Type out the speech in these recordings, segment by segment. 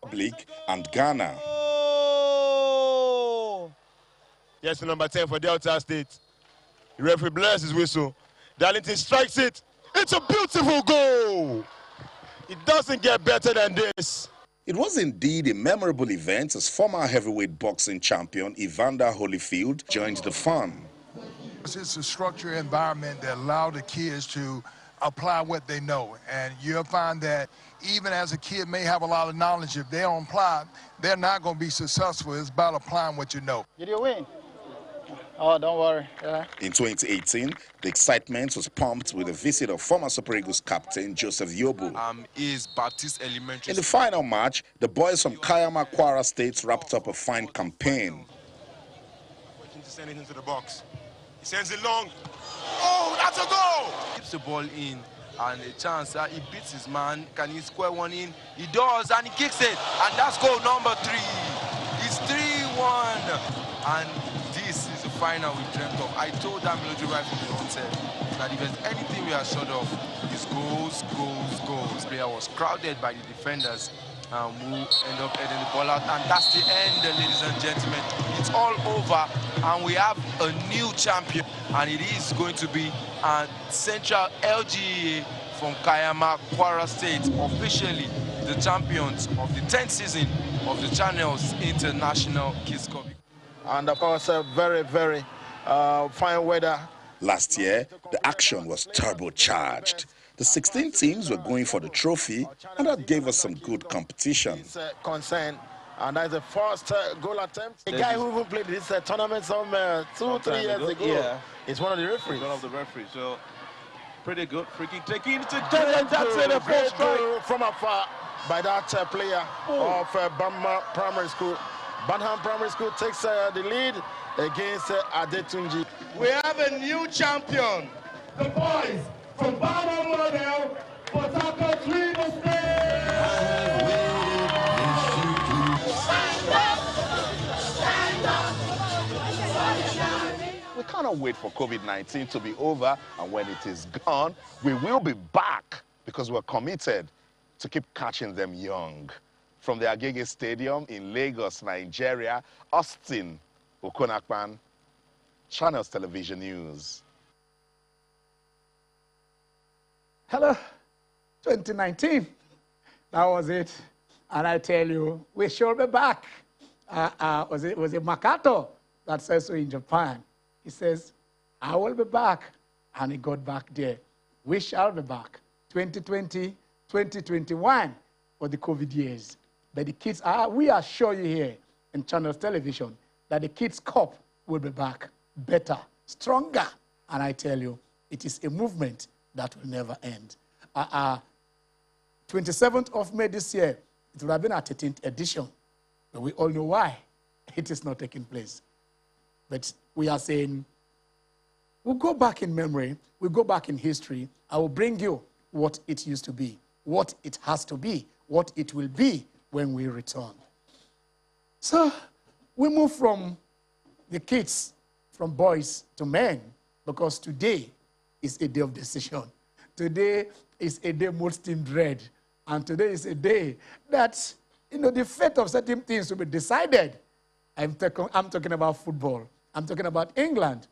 Republic and Ghana. Oh! Yes, number 10 for Delta State. The referee blurs his whistle. Darlington strikes it. It's a beautiful goal. It doesn't get better than this. It was indeed a memorable event as former heavyweight boxing champion Evander Holyfield joined the fun. It's a structured environment that allows the kids to apply what they know. And you'll find that even as a kid may have a lot of knowledge, if they don't apply, they're not going to be successful. It's about applying what you know. Did you win? Oh, don't worry. Yeah. In 2018, the excitement was pumped with the visit of former Super Eagles captain Joseph Yobo. Is Baptist Elementary. In the final match, the boys from Kayama, Kwara State wrapped up a fine campaign. Waiting to send it into the box. He sends it long. Oh, that's a goal! Keeps the ball in, and a chance that he beats his man. Can he square one in? He does, and he kicks it, and that's goal number 3. It's 3-1, and this is the final we dreamt of. I told that military right from the onset that if there's anything we are short of, it's goals, goals, goals. The player was crowded by the defenders who end up heading the ball out, and that's the end, ladies and gentlemen. It's all over, and we have a new champion, and it is going to be Central LGA from Kayama, Kwara State, officially the champions of the 10th season of the Channels International Kids Cup. And of course, very, very fine weather. Last year, the action was turbocharged. The 16 teams were going for the trophy, and that gave us some good competition. Concern, and that's the first goal attempt. The guy who even played this tournament some 2-3 years ago, yeah, is one of the referees. One of the referees, so pretty good. Free kick taking it to That's a first goal from afar by that player of Banham Primary School. Banham Primary School takes the lead against Adetunji. We have a new champion. The boys from Banham Model, Port Harcourt, Rivers State. We cannot wait for COVID-19 to be over, and when it is gone, we will be back because we're committed to keep catching them young. From the Agege Stadium in Lagos, Nigeria, Austin Okonakpan, Channels Television News. Hello, 2019. That was it. And I tell you, we shall be back. Was it Makato that says so in Japan? He says, I will be back. And he got back there. We shall be back. 2020, 2021 for the COVID years. But the kids, we assure you here in Channels Television that the Kids Cup will be back better, stronger. And I tell you, it is a movement that will never end. 27th of May this year, it would have been our 13th edition. But we all know why it is not taking place. But we are saying, we'll go back in memory, we'll go back in history. I will bring you what it used to be, what it has to be, what it will be when we return. So we move from the kids, from boys to men, because today is a day of decision. Today is a day most team dread. And today is a day that, the fate of certain things will be decided. I'm talking about football. I'm talking about England.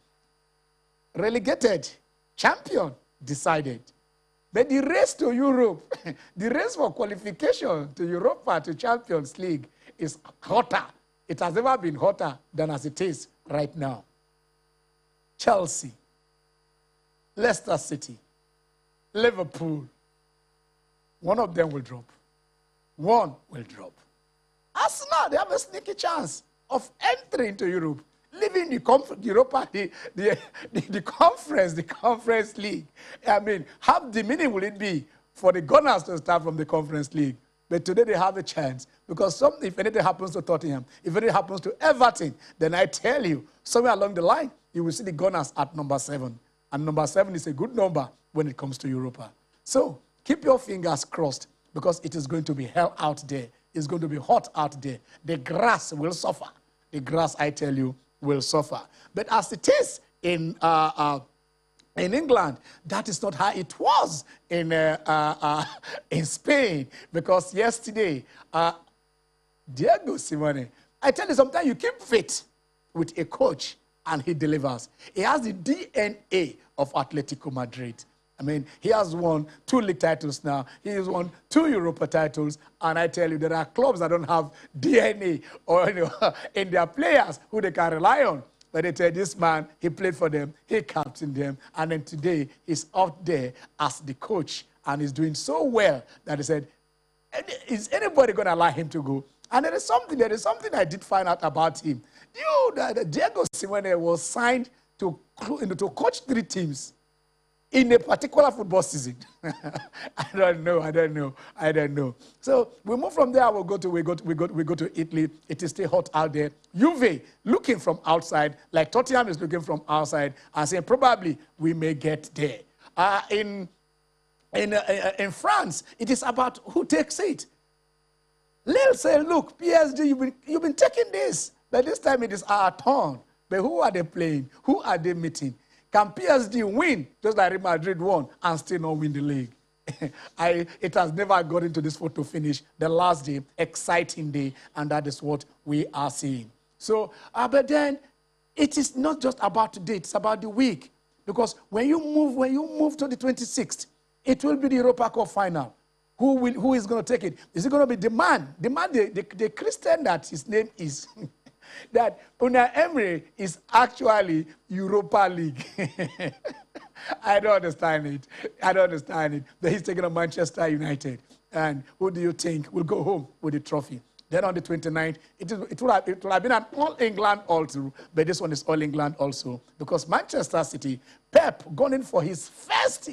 Relegated, champion, decided. But the race to Europe, the race for qualification to Europa, to Champions League, is hotter. It has never been hotter than as it is right now. Chelsea, Leicester City, Liverpool, one of them will drop. One will drop. Arsenal, they have a sneaky chance of entering into Europe, leaving the conference league. I mean, how demeaning will it be for the Gunners to start from the conference league? But today they have a chance because if anything happens to Tottenham, if anything happens to Everton, then I tell you, somewhere along the line, you will see the Gunners at number 7. And number 7 is a good number when it comes to Europa. So keep your fingers crossed because it is going to be hell out there. It's going to be hot out there. The grass will suffer. The grass, I tell you, will suffer. But as it is in England, that is not how it was in Spain. Because yesterday, Diego Simeone. I tell you, sometimes you keep faith with a coach and he delivers. He has the DNA of Atletico Madrid. I mean, he has won 2 league titles now. He has won 2 Europa titles. And I tell you, there are clubs that don't have DNA or, in their players who they can rely on. But they tell this man, he played for them, he captained them. And then today, he's out there as the coach. And he's doing so well that he said, is anybody going to allow him to go? And there is something I did find out about him. That Diego Simeone was signed to coach 3 teams in a particular football season. I don't know. So we move from there. We go to Italy. It is still hot out there. Juve looking from outside, like Tottenham is looking from outside, and saying probably we may get there. In France, it is about who takes it. Lille say, look, PSG, you've been taking this, but this time it is our turn. But who are they playing? Who are they meeting? Can PSG win, just like Real Madrid won, and still not win the league? It has never gotten to this photo finish. The last day, exciting day, and that is what we are seeing. So, but then, it is not just about today, it's about the week. Because when you move to the 26th, it will be the Europa Cup final. Who is going to take it? Is it going to be the man, the Christian that his name is? That Unai Emery is actually Europa League. I don't understand it. But he's taking on Manchester United. And who do you think will go home with the trophy? Then on the 29th, it will have been an All-England all-through, but this one is All-England also. Because Manchester City, Pep, gone in for his first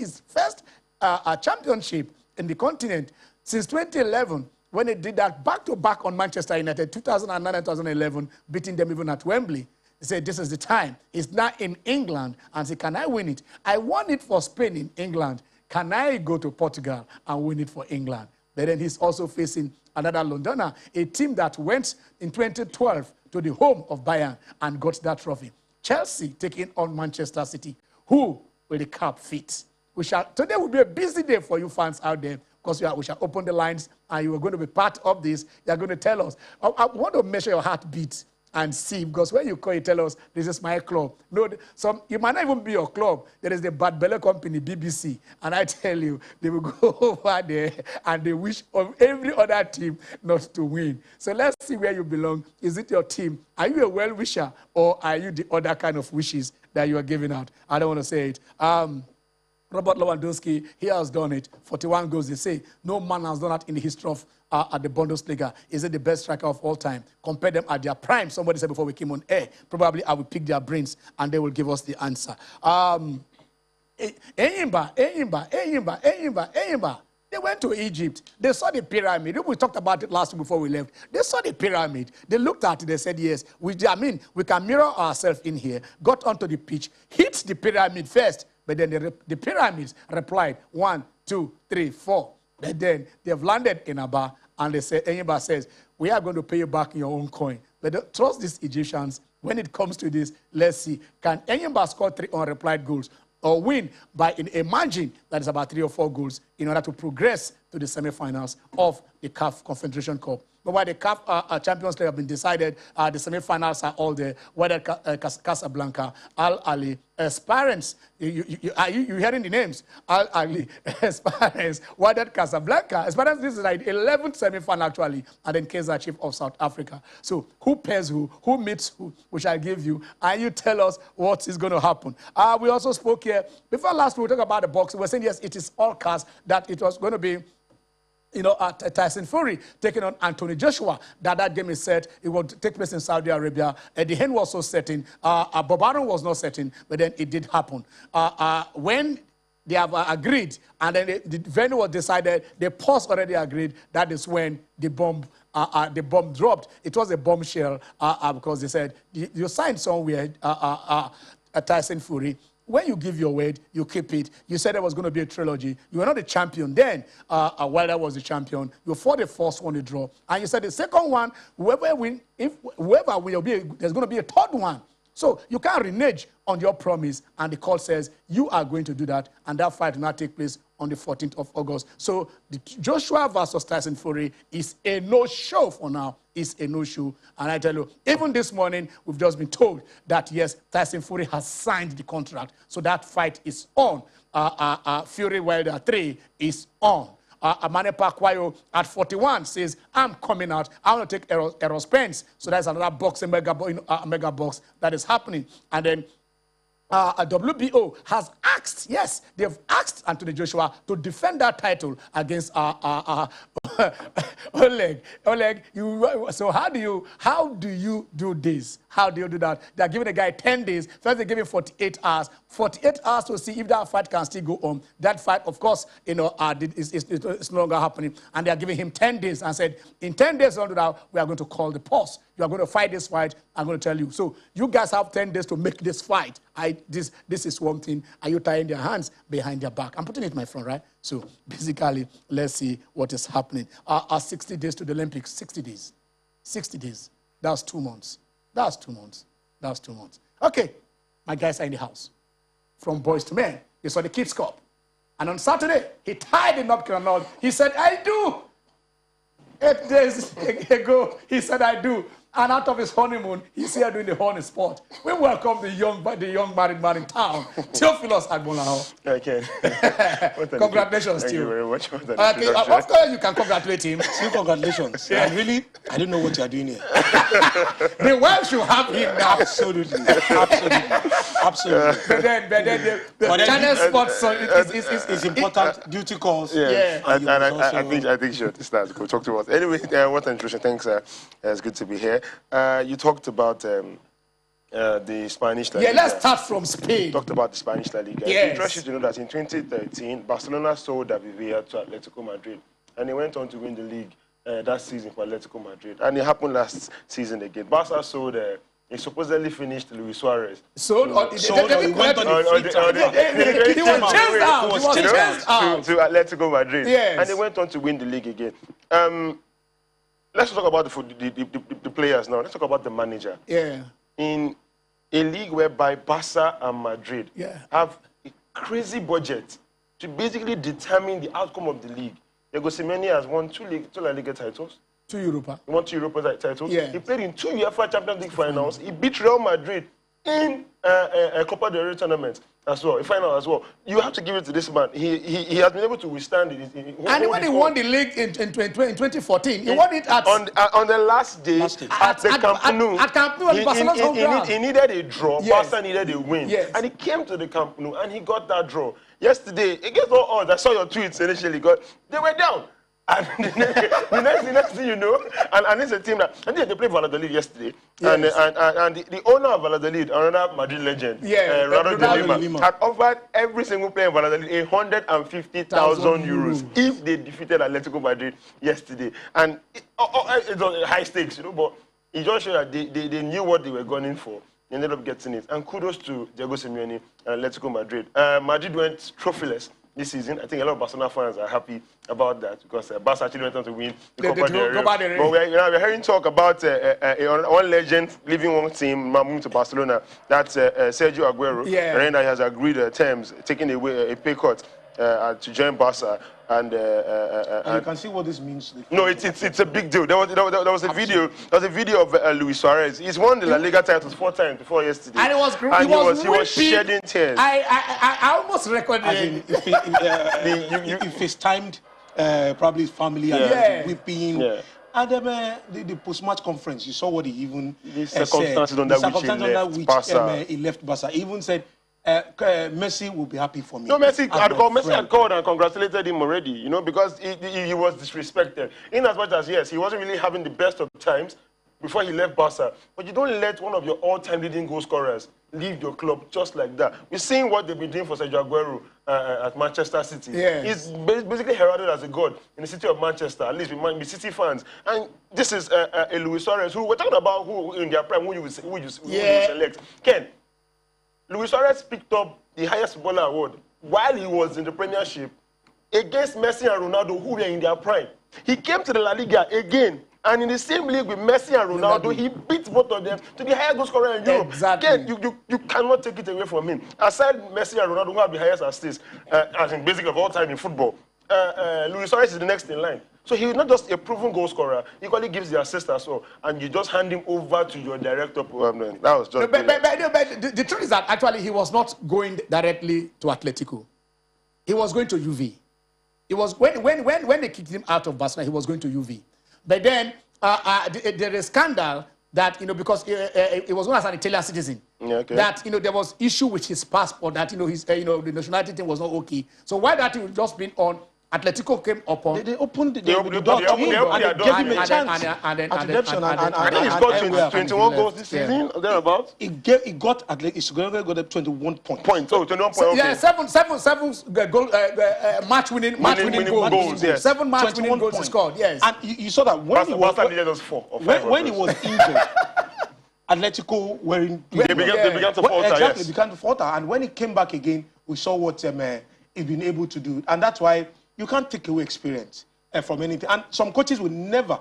championship in the continent since 2011, when they did that back-to-back on Manchester United, 2009 and 2011, beating them even at Wembley. He said, this is the time. He's now in England and said, can I win it? I won it for Spain in England. Can I go to Portugal and win it for England? But then he's also facing another Londoner, a team that went in 2012 to the home of Bayern and got that trophy. Chelsea taking on Manchester City. Who will the cup fit? Today will be a busy day for you fans out there, because we shall open the lines and you are going to be part of this. You are going to tell us. I want to measure your heartbeat and see, because when you call, you tell us, this is my club. No, it might not even be your club. There is the Bad Belly company, BBC, and I tell you, they will go over there and they wish of every other team not to win. So let's see where you belong. Is it your team? Are you a well-wisher, or are you the other kind of wishes that you are giving out? I don't want to say it. Robert Lewandowski, he has done it. 41 goals, they say. No man has done that in the history of the Bundesliga. Is it the best striker of all time? Compare them at their prime. Somebody said before we came on air. Probably I will pick their brains and they will give us the answer. Enyimba. They went to Egypt. They saw the pyramid. We talked about it last week before we left. They saw the pyramid. They looked at it. They said, yes, we can mirror ourselves in here. Got onto the pitch, hit the pyramid first. But then the pyramids replied, 1, 2, 3, 4. But then they've landed in Aba, and Enyimba says, we are going to pay you back in your own coin. But trust these Egyptians. When it comes to this, let's see. Can Enyimba score 3 unreplied goals or win by a margin that is about 3 or 4 goals in order to progress to the semifinals of the CAF Confederation Cup? But while the CAF Champions League have been decided, the semifinals are all there. Whether Casablanca, Al Ali, Esperance, you hearing the names? Al Ali, Esperance, Wydad Casablanca. Esperance, this is like 11th semifinal actually, and then Kaizer Chiefs of South Africa. So who pairs who meets who, which I give you, and you tell us what is going to happen. We also spoke here, before last we talked about the boxing. We were saying, yes, it is all cast that it was going to be Tyson Fury taking on Anthony Joshua. That game is set. It will take place in Saudi Arabia. The hand was also setting. Bob Arum was not setting, but then it did happen. When they have agreed, and then the venue was decided, the post already agreed, that is when the bomb dropped. It was a bombshell because they said, you signed somewhere, Tyson Fury. When you give your word, you keep it. You said there was going to be a trilogy. You were not the champion then. Wilder was the champion. You fought the first one, you draw. And you said the second one, whoever wins, there's going to be a third one. So you can't renege on your promise, and the court says you are going to do that, and that fight will not take place on the 14th of August. So the Joshua versus Tyson Fury is a no-show for now. It's a no-show. And I tell you, even this morning, we've just been told that, yes, Tyson Fury has signed the contract. So that fight is on. Fury Wilder 3 is on. Manny Pacquiao at 41 says, I'm coming out. I want to take Errol Spence. So that's another boxing mega box that is happening. And then WBO has asked, yes, they've asked Anthony Joshua to defend that title against Oleg. Oleg, so how do you do this? How do you do that? They're giving a guy 10 days. First, they give him 48 hours. 48 hours to see if that fight can still go on. That fight, of course, is no longer happening. And they're giving him 10 days and said, in 10 days, we are going to call the pause. You are going to fight this fight. I'm going to tell you. So you guys have 10 days to make this fight. This is one thing. Are you tying their hands behind their back? I'm putting it in my front, right? So basically, let's see what is happening. 60 days to the Olympics. 60 days. 60 days. That's 2 months. That's 2 months. That's 2 months. Okay, my guys are in the house. From boys to men, they saw the Kids Cup. And on Saturday, he tied the North Carolina. He said, I do. 8 days ago, he said, I do. And out of his honeymoon, he's here doing the honey sport. We welcome the young married man in town, Theophilus Agbonlahor. Okay. Congratulations, Thank Theo. you very much. Okay, of course you can congratulate him. Still congratulations. Yeah. And really, I don't know what you are doing here. The world should have him now. Absolutely. Absolutely. But then the channel sports is important. Duty calls. Yeah. And I think sure this starts go talk to us. Anyway, what an introduction. Thanks. It's good to be here. You talked about the Spanish La Liga. Yeah, let's start from Spain. Talked about the Spanish La Liga. Yes. It's interesting to know that in 2013, Barcelona sold David Villa to Atletico Madrid, and he went on to win the league that season for Atletico Madrid. And it happened last season again. Barca sold. He supposedly finished Luis Suarez. Sold? He was chased out. To Atletico Madrid. Yes. And they went on to win the league again. Let's talk about the players now. Let's talk about the manager. Yeah. In a league whereby Barca and Madrid have a crazy budget to basically determine the outcome of the league. Diego Simeone has won two La Liga titles. 2 Europa. He won 2 Europa titles. Yeah. He played in 2 UEFA Champions League finals. He beat Real Madrid in a Copa del Rey tournament as well, a final as well. You have to give it to this man. He has been able to withstand it. And when he won the league in 2014, he won it on the last day at the Camp Nou. At Camp Nou, at Barcelona's home ground. He needed a draw. Yes. Barca needed a win. Yes. And he came to the Camp Nou and he got that draw. Yesterday, against all odds, I saw your tweets initially. They were down. And the next thing you know, and it's a team that, I think they played Valladolid yesterday, yes. and the owner of Valladolid, another Madrid legend, Ronaldo de Lima, had offered every single player in Valladolid 150,000 euros if they defeated Atletico Madrid yesterday. And it was high stakes, but it just showed that they knew what they were gunning for. They ended up getting it. And kudos to Diego Simeone and Atletico Madrid. Madrid went trophyless this season. I think a lot of Barcelona fans are happy about that because Barca actually went on to win the Copa del Rey. But we're hearing talk about one legend leaving one team, moving to Barcelona. That's Sergio Aguero. Yeah. And he has agreed terms, taking away a pay cut to join Barca. And you can see what this means. No, it's a big deal. There was a video. There was a video of Luis Suarez. He's won the La Liga titles 4 times before yesterday. And he was shedding tears. I almost recorded it. If it's timed, probably his family and weeping. Yeah. And the post-match conference, you saw what he even said. Circumstances under which he left Barca. He even said, Messi will be happy for me. No, Messi had called and congratulated him already, because he was disrespected. In as much as, yes, he wasn't really having the best of times before he left Barca. But you don't let one of your all-time leading goal scorers leave your club just like that. We're seeing what they've been doing for Sergio Aguero at Manchester City. Yes. He's basically heralded as a god in the city of Manchester, at least with City fans. And this is a Luis Suarez, who we're talking about who in their prime, who you select. Ken, Luis Suarez picked up the highest footballer award while he was in the Premiership against Messi and Ronaldo, who were in their prime. He came to the La Liga again And in the same league with Messi and Ronaldo, he beat both of them to the highest goal scorer in Europe. Exactly. Again, you cannot take it away from him. Aside Messi and Ronaldo, who have the highest assists, as in basically of all time in football, Luis Suarez is the next in line. So he's not just a proven goal scorer, he equally gives the assist as well. And you just hand him over to your director. That was just... But the truth is that actually he was not going directly to Atletico. He was going to UV. It was when they kicked him out of Barcelona, he was going to UV. But then there is a scandal that, because he was known as an Italian citizen. Yeah, okay. That, there was issue with his passport, that, his, the nationality thing was not okay. So why that he was just been on, Atletico came upon. They opened the door to him and gave him a chance at redemption. I think he's got 21 goals this season, or thereabouts. He got 21 points. Oh, 21 points. Okay. Yeah, seven goal, match-winning goals. Yes. 7 match-winning goals he scored, yes. And you saw that when he was... When he was injured, Atletico were in... They began to falter, Exactly, began to falter. And when he came back again, we saw what he's been able to do. And that's why you can't take away experience from anything. And some coaches will never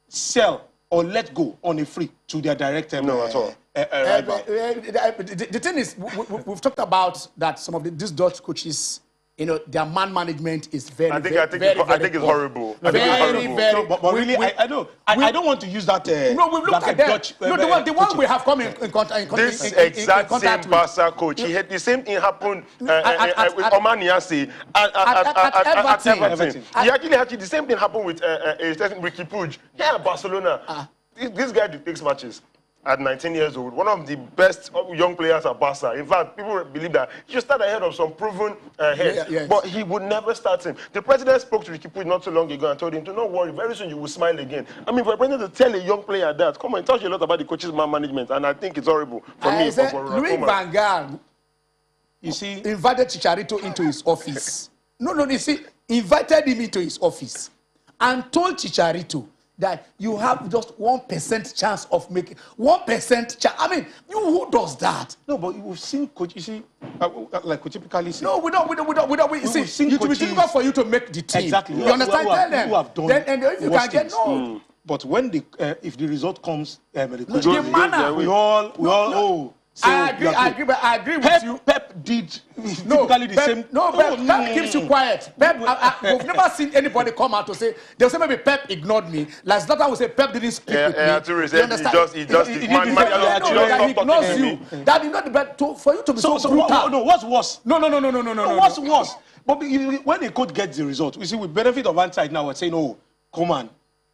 sell or let go on a free to their director. No, at all. The thing is, we've talked about that some of these Dutch coaches, their man management is very, I think it's horrible. But really, I don't want to use that. No, we've looked at Dutch. No, the one we have come in contact with. This exact same Barca coach. He had the same thing happen with Omar Niasse at Everton. He actually the same thing happened with Ricky Puig. Yeah, Barcelona. This guy takes matches. At 19 years old, one of the best young players at Barca. In fact, people believe that he should start ahead of some proven heads, yes. But he would never start him. The president spoke to Ricky Puig not too long ago and told him to not worry, very soon you will smile again. I mean, for a president to tell a young player that, come on, it tells you a lot about the coach's man management, and I think it's horrible for me. Louis van Gaal, you see, invited Chicharito into his office. You see, invited him into his office and told Chicharito that you have just 1% chance of making 1% chance. I mean, who does that? No, but we've seen coach. You see, like we typically see. No, we don't. We see, it will be difficult for you to make the team. Exactly. You understand? Tell them. Who have done then if you can get no. But when if the result comes, the manner we all. So I agree with you. Pep did typically the same. No, Pep keeps you quiet. Pep, we've never seen anybody come out to say, they'll say maybe Pep ignored me. Like Zlatan will say, Pep didn't speak with me. You understand? He ignores you. That is not the best for you to be so brutal. No, what's worse? No. What's worse? But when a coach gets the result, we see with benefit of hindsight now, we're saying, oh, Koeman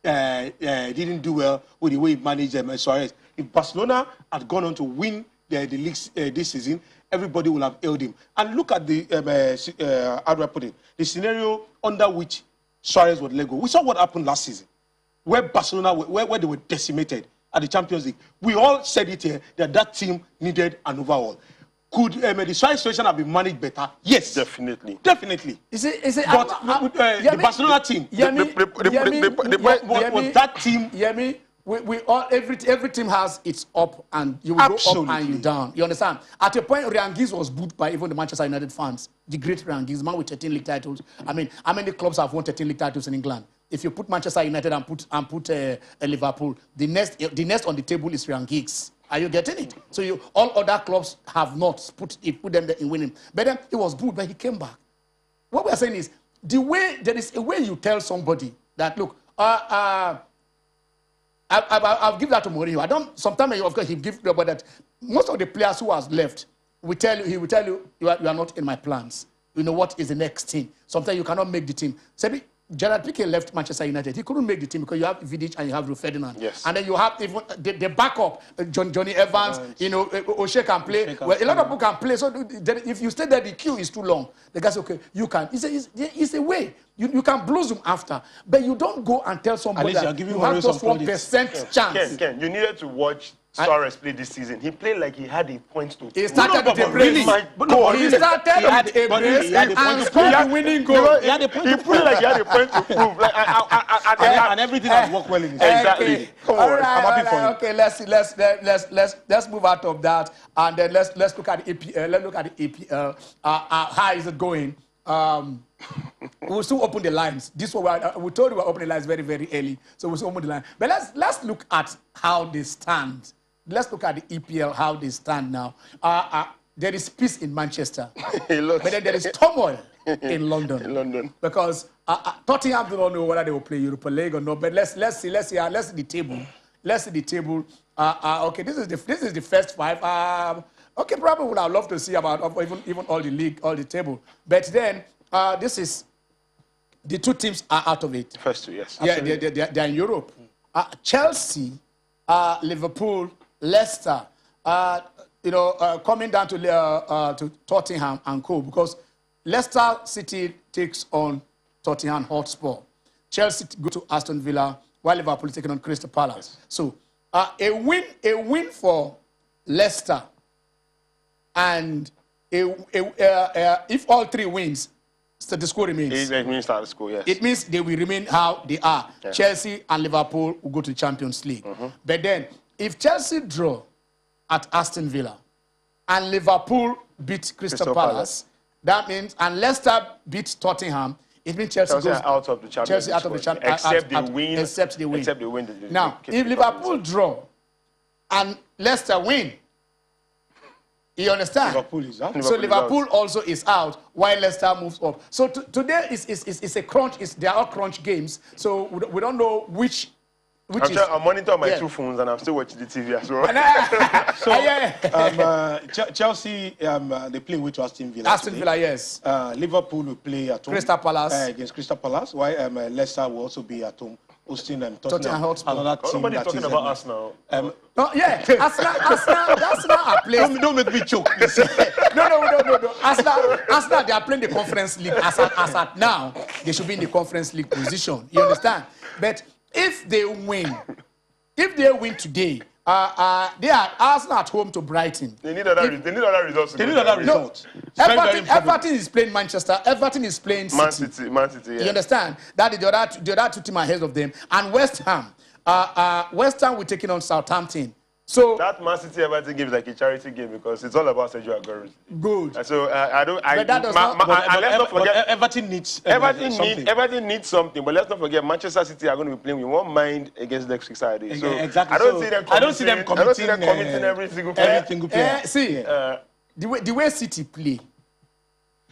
didn't do well with the way he managed Suarez. If Barcelona had gone on to win the leagues this season, everybody will have hailed him. And look at the, how do I put it, the scenario under which Suarez would let go. We saw what happened last season, where Barcelona, where they were decimated at the Champions League. We all said it here that team needed an overhaul. Could the Suarez situation have been managed better? Yes. Definitely. Is it, but the Barcelona team, was that team... We all every team has its up and you will go up and you down. You understand? At a point, Ryan Giggs was booed by even the Manchester United fans. The great Ryan Giggs, man with 13 league titles. I mean, how many clubs have won 13 league titles in England? If you put Manchester United and put Liverpool, the next on the table is Ryan Giggs. Are you getting it? So all other clubs have not put them there in winning. But then he was booed, but he came back. What we are saying is there is a way you tell somebody that look. I'll give that to Mourinho. Sometimes, of course, he'll give, but that most of the players who has left, he will tell you, you are not in my plans. You know what is the next thing. Sometimes you cannot make the team. Say, Gerard Piqué left Manchester United. He couldn't make the team because you have Vidic and you have Rio Ferdinand. Yes. And then you have even the backup, Johnny Evans, O'Shea can play. Well, a lot of people can play. So if you stay there, the queue is too long. The guy says, okay, you can. It's a way. You can blossom after. But you don't go and tell somebody that you have just 1% chance. Ken, you needed to watch Suarez play this season. He played like he had a point to. He started with a brace. He started with a brace and scored the winning goal. He played like he had a point to prove. And everything has worked well in his Exactly. I'm happy for him. Okay, let's move out of that and then let's look at the APL. Let's look at the APL. How is it going? we'll still open the lines. This one, we told you we're opening the lines very, very early. So we'll still open the line. But let's look at how they stand. Let's look at the EPL, how they stand now. There is peace in Manchester. But then there is turmoil in London. Because Tottenham do not know whether they will play Europa League or not. But let's see the table. Let's see the table. Okay, this is the first 5. Okay, probably would have loved to see about even all the league, all the table. But then this is the 2 teams are out of it. First 2, yes. Yeah, they're in Europe. Chelsea, Liverpool, Leicester. Coming down to Tottenham and co, because Leicester City takes on Tottenham Hotspur. Chelsea go to Aston Villa, while Liverpool is taking on Crystal Palace. So a win for Leicester, and if all 3 wins, the score remains. It means the score, yes. It means they will remain how they are. Yeah. Chelsea and Liverpool will go to the Champions League. But then, if Chelsea draw at Aston Villa and Liverpool beat Crystal Palace, that means, and Leicester beat Tottenham, it means Chelsea goes out of the Champions League. Chelsea out of the Champions League. Except they win. Now, if Liverpool draw and Leicester win, you understand? Liverpool is out. So Liverpool also is out while Leicester moves up. So today is a crunch. They are all crunch games. So we don't know which I'm monitoring my 2 phones and I'm still watching the TV as well. Chelsea, they play with Aston Villa. Aston Villa, yes. Liverpool will play at home. Crystal Palace. Against Crystal Palace, while Leicester will also be at home. Hosting Tottenham Hotspur. Nobody talking about us now. Arsenal are playing. Don't make me choke. No. Arsenal, they are playing the Conference League. As at now, they should be in the Conference League position. You understand? But if they win today, they are Arsenal at home to Brighton. They need other results. Everton is playing Manchester. Everton is playing City. Man City. Yeah. You understand? That is the other 2 teams ahead of them. And West Ham. West Ham will taking on Southampton. So that Man City Everton game is like a charity game because it's all about Sergio Aguero. Good. And so let's not forget Everton needs Everton needs something. But let's not forget Manchester City are going to be playing with one mind against next week Saturday. So exactly. I don't see them committing every single player. The way City play.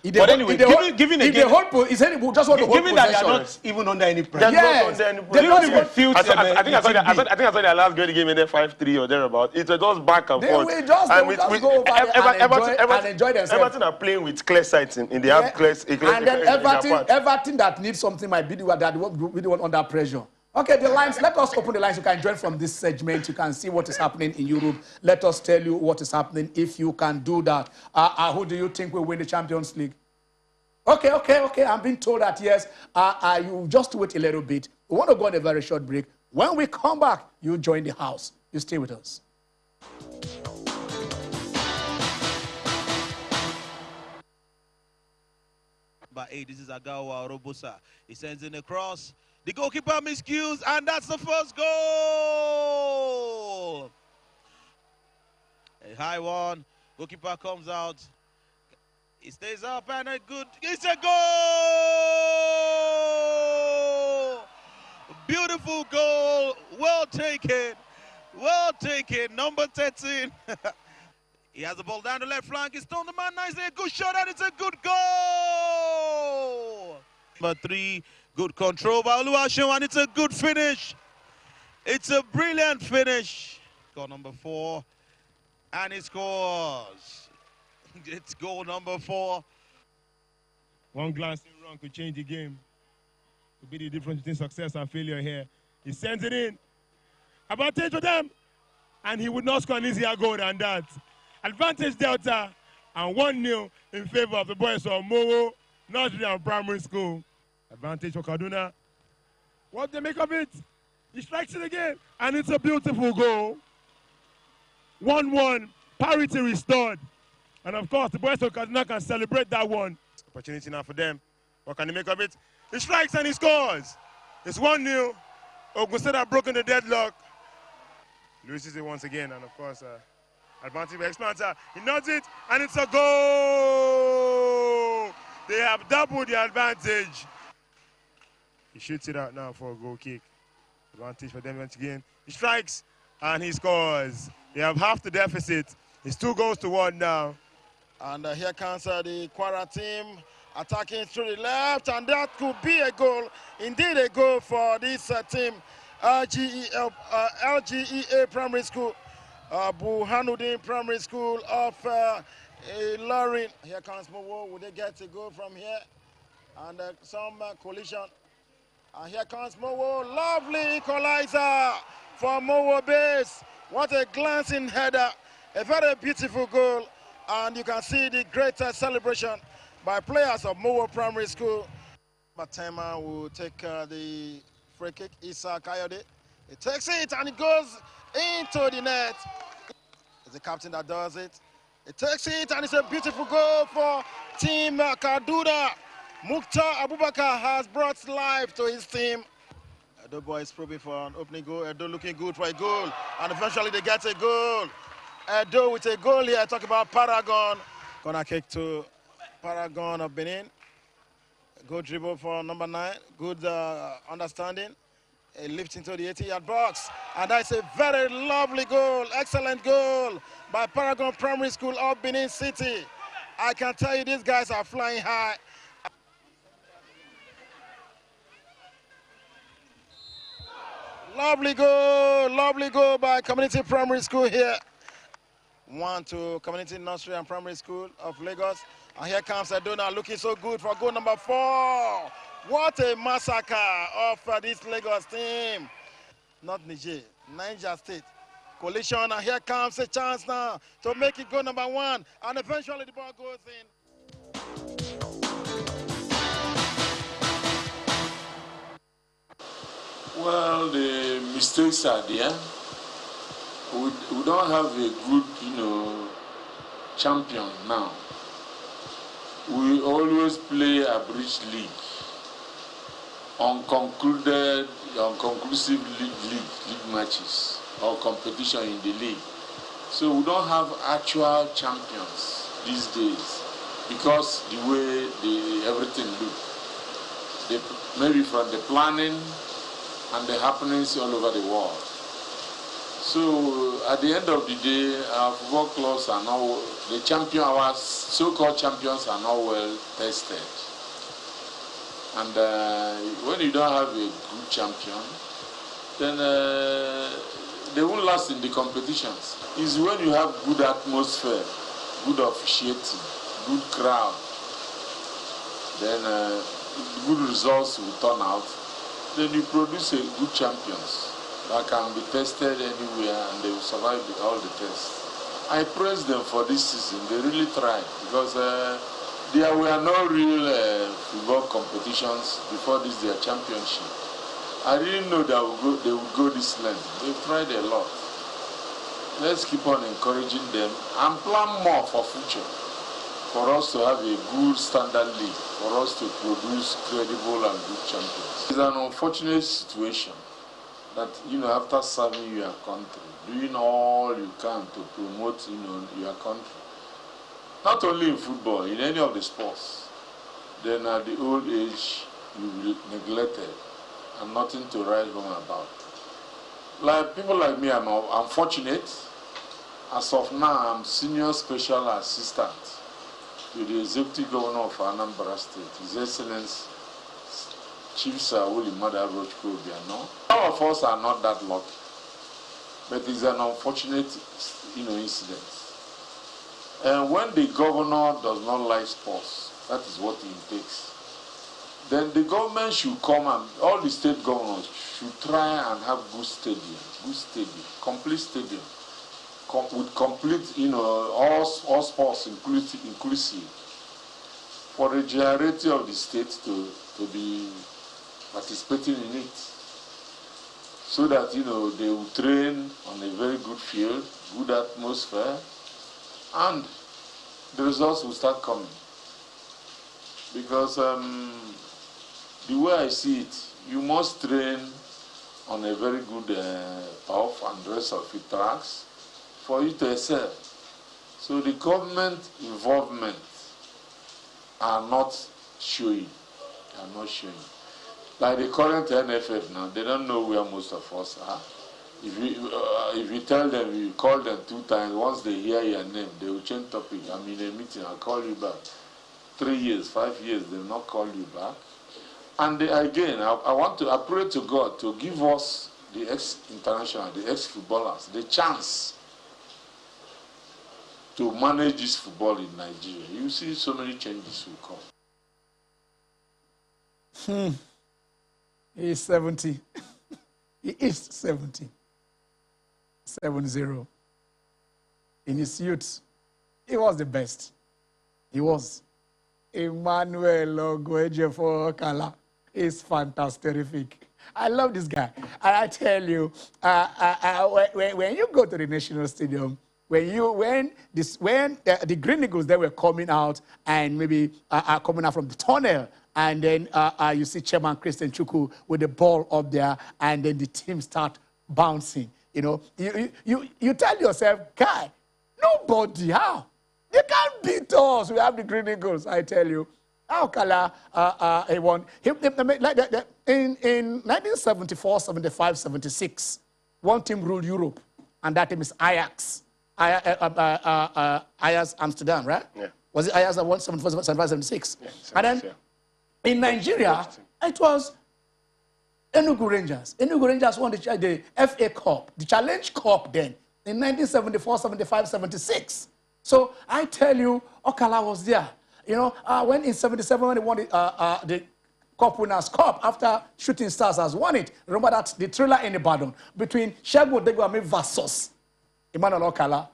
But anyway, given the whole possession, that they are not even under any pressure. They don't even feel. I think I saw their last great game in there 5-3 or thereabout. It was just back and forth. They just go over and enjoy themselves. Everton are playing with clear sights in the half clear. And then Everton that needs something might be the one that will be the one under pressure. Okay, the lines. Let us open the lines. You can join from this segment. You can see what is happening in Europe. Let us tell you what is happening if you can do that. Who do you think will win the Champions League? Okay. I'm being told that yes. You just wait a little bit. We want to go on a very short break. When we come back, you join the house. You stay with us. This is Agawa Robosa. He sends in a cross. The goalkeeper miscues, and that's the first goal. A high one. Goalkeeper comes out. He stays up, and it's a goal! Beautiful goal. Well taken. Number 13. He has the ball down the left flank. He's thrown the man nicely. A good shot, and it's a good goal. Number 3. Good control by Oluwaseun, and it's a good finish. It's a brilliant finish. Goal number 4, and he scores. It's goal number 4. One glancing wrong could change the game. Could be the difference between success and failure here. He sends it in. Advantage for them. And he would not score an easier goal than that. Advantage Delta, and 1-0 in favor of the boys of Mowo Nursery and Primary School. Advantage for Kaduna. What they make of it? He strikes it again, and it's a beautiful goal. 1-1, parity restored. And of course, the boys of Kaduna can celebrate that one. Opportunity now for them. What can they make of it? He strikes and he scores. It's 1-0. Ogunstede have broken the deadlock. Loses it once again, and of course, advantage for Expanser. He nods it, and it's a goal. They have doubled the advantage. He shoots it out now for a goal kick. Advantage for them once again. He strikes and he scores. They have half the deficit. It's 2-1 now. And here comes the Kwara team attacking through the left, and that could be a goal. Indeed, a goal for this team. LGEA Primary School, Burhanuddin Primary School of Ilorin. Here comes Mowo. Will they get a goal from here? And some collision. And here comes Mowo. Lovely equalizer for Mowo base. What a glancing header. A very beautiful goal. And you can see the great celebration by players of Mowo Primary School. Batema will take the free kick. Issa Kayode. He takes it and it goes into the net. It's the captain that does it. He takes it and it's a beautiful goal for Team Kaduna. Mukhtar Abubakar has brought life to his team. Edo boys probing for an opening goal. Edo looking good for a goal. And eventually they get a goal. Edo with a goal here. Talk about Paragon. Corner kick to Paragon of Benin. Good dribble for number 9. Good understanding. A lift into the 80-yard box. And that's a very lovely goal. Excellent goal by Paragon Primary School of Benin City. I can tell you these guys are flying high. Lovely goal by Community Primary School here. 1 to Community Nursery and Primary School of Lagos. And here comes Adona looking so good for goal number 4. What a massacre of this Lagos team. Not Niger, Niger State. Collision, and here comes a chance now to make it goal number 1. And eventually the ball goes in. Well, the mistakes are there. We don't have a good, champion now. We always play a bridge league, unconclusive league matches or competition in the league. So we don't have actual champions these days because the way everything looks. Maybe from the planning and the happenings all over the world. So at the end of the day, our football clubs are not, our so-called champions are not well tested. And when you don't have a good champion, then they won't last in the competitions. It's when you have good atmosphere, good officiating, good crowd, then good results will turn out. Then you produce good champions that can be tested anywhere and they will survive all the tests. I praise them for this season. They really tried because there were no real football competitions before their championship. I didn't know that they would go this length. They tried a lot. Let's keep on encouraging them and plan more for future. For us to have a good standard league, for us to produce credible and good champions. It's an unfortunate situation that, after serving your country, doing all you can to promote, your country, not only in football, in any of the sports, then at the old age, you will be neglected and nothing to write home about. Like people like me, I'm fortunate. As of now, I'm senior special assistant to the Executive Governor of Anambra State, His Excellency Chief Sir Willie Mada Rochko Obiano. All of us are not that lucky, but it's an unfortunate, incident. And when the governor does not like sports, that is what he takes. Then the government should come and all the state governors should try and have good stadium, complete stadium. With complete, all sports inclusive, for the majority of the state to be participating in it, so that they will train on a very good field, good atmosphere, and the results will start coming. Because the way I see it, you must train on a very good turf and rest of the tracks for you to excel. So the government involvement are not showing. Like the current NFF now, they don't know where most of us are. If you tell them, you call them 2 times, once they hear your name, they will change topic. I'm in a meeting, I'll call you back. 3 years, 5 years, they will not call you back. And again, I pray to God to give us, the ex-international, the ex-footballers, the chance to manage this football in Nigeria. You see so many changes will come. He is 70. He is 70. 7-0. In his youth, he was the best. He was. Emmanuel Ogwejefo Okala is fantastic. I love this guy. And I tell you, when you go to the National Stadium, when the Green Eagles, they were coming out and maybe are coming out from the tunnel, and then you see Chairman Christian Chukwu with the ball up there, and then the team start bouncing. You know, you tell yourself, guy, nobody, how? They can't beat us. We have the Green Eagles, I tell you. Okala won. In 1974, 75, 76, one team ruled Europe, and that team is Ajax. Ajax Amsterdam, right? Yeah. Was it Ajax that won 75, 76? Yeah, and then in Nigeria, it was Enugu Rangers. Enugu Rangers won the FA Cup, the Challenge Cup then, in 1974, 75, 76. So I tell you, Okala was there. You know, when in 77, when they won the Cup Winners' Cup, after Shooting Stars has won it, remember that the thriller in Ibadan between Segun Odegbami versus Emmanuel Okala.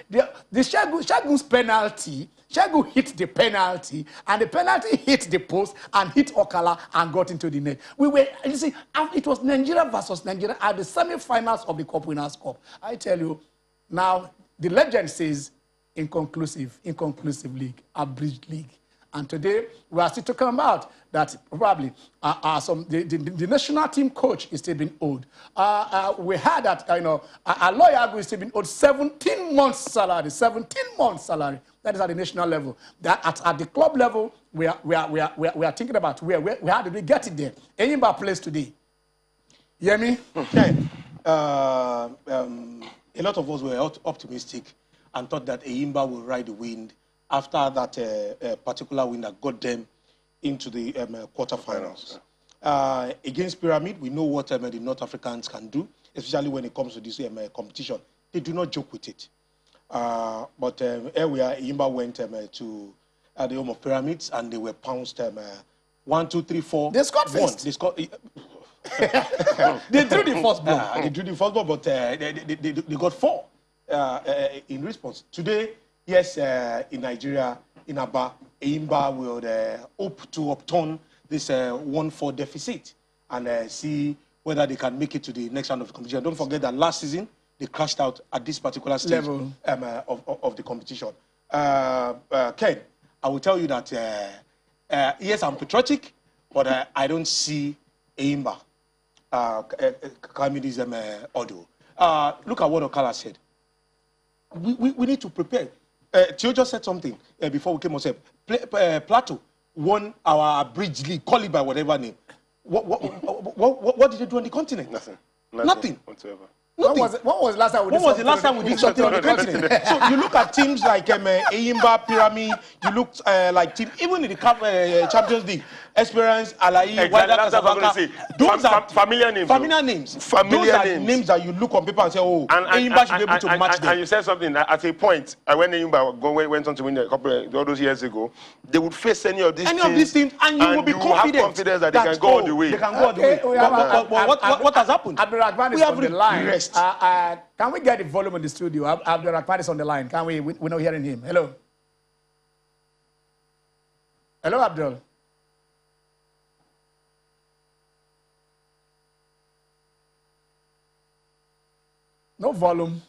The Segun's penalty, Segun hit the penalty, and the penalty hit the post and hit Okala and got into the net. You see, it was Nigeria versus Nigeria at the semi-finals of the Cup Winners' Cup. I tell you, now the legend says, inconclusive league, abridged league. And today, we are still talking about that probably the national team coach is still being owed. We heard that, Aloy is still being owed 17 months salary, 17 months salary. That is at the national level. That at the club level, we are thinking about how did we get it there? Enyimba plays today. You hear me? Okay. A lot of us were optimistic and thought that Enyimba will ride the wind after that particular win that got them into the quarterfinals. Against Pyramid, we know what the North Africans can do, especially when it comes to this competition. They do not joke with it. But here we are, Enyimba went to the home of Pyramids, and they were pounced 1, 2, 3, 4. They scored first. They scored. They drew the first ball. They drew the first ball, but they got 4 in response. Today, yes, in Nigeria, in Aba, Enyimba will hope to upturn this 1-4 deficit and see whether they can make it to the next round of the competition. Don't forget that last season, they crashed out at this particular stage of the competition. Ken, I will tell you that, yes, I'm patriotic, but I don't see Enyimba climbing this order. Look at what Okala said. We need to prepare. Theo just said something before we came on set. Plateau won our bridge league, call it by whatever name. What did they do on the continent? Nothing. Whatsoever. When was the last time we did something on the continent? So you look at teams like Enyimba, Pyramid, you look like teams, even in the Champions League, Esperance, Alai, Wydad Casablanca. Those are familiar names. Those are names that you look on paper and say, oh, Enyimba should be able to match them. And you said something at a point, when Enyimba went on to win a couple all those years ago, they would face any of these teams, and you will be confident have confidence that they can go all the way. They can go all the way. What has happened? Abdurrahman is on the line. Can we get the volume in the studio? Abdurrahman is on the line. Can we? We're not hearing him. Hello. Hello, Abdul. No volume,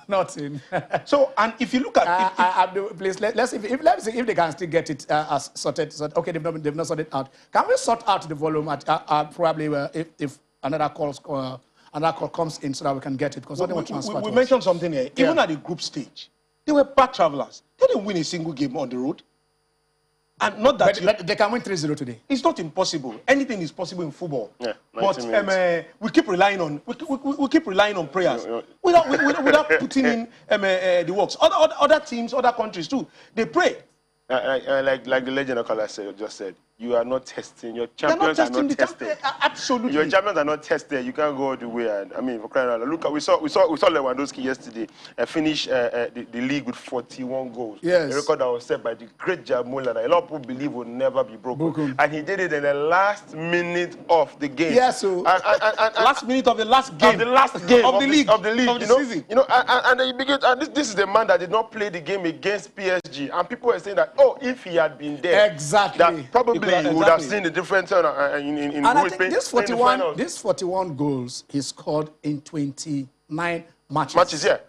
nothing. So, and if you look at, Abdul, please let's see if they can still get it sorted. Okay, they've not sorted out. Can we sort out the volume at probably if another call comes in so that we can get it? Because we mentioned something here. Even at the group stage, they were bad travelers. They didn't win a single game on the road. And not that but they can win 3-0 today. It's not impossible. Anything is possible in football. Yeah, but we keep relying on prayers without putting in the works. Other teams, other countries too, they pray. Like the legend Okala just said, you are not testing. Your champions are not tested. Absolutely. Your champions are not tested. You can't go all the way. And I mean, for crying out loud, look, we saw Lewandowski yesterday finish the league with 41 goals. Yes. A record that was set by the great Jaap Müller that a lot of people believe will never be broken. And he did it in the last minute of the game. Yes, so last minute of the last game. Of the last game of the league. Of the league. Of the season. You know, and then you begin, and this is the man that did not play the game against PSG. And people were saying that, oh, if he had been there, exactly, that probably we would have seen the difference in and I think this 41 goals he scored in 29 matches. Yeah.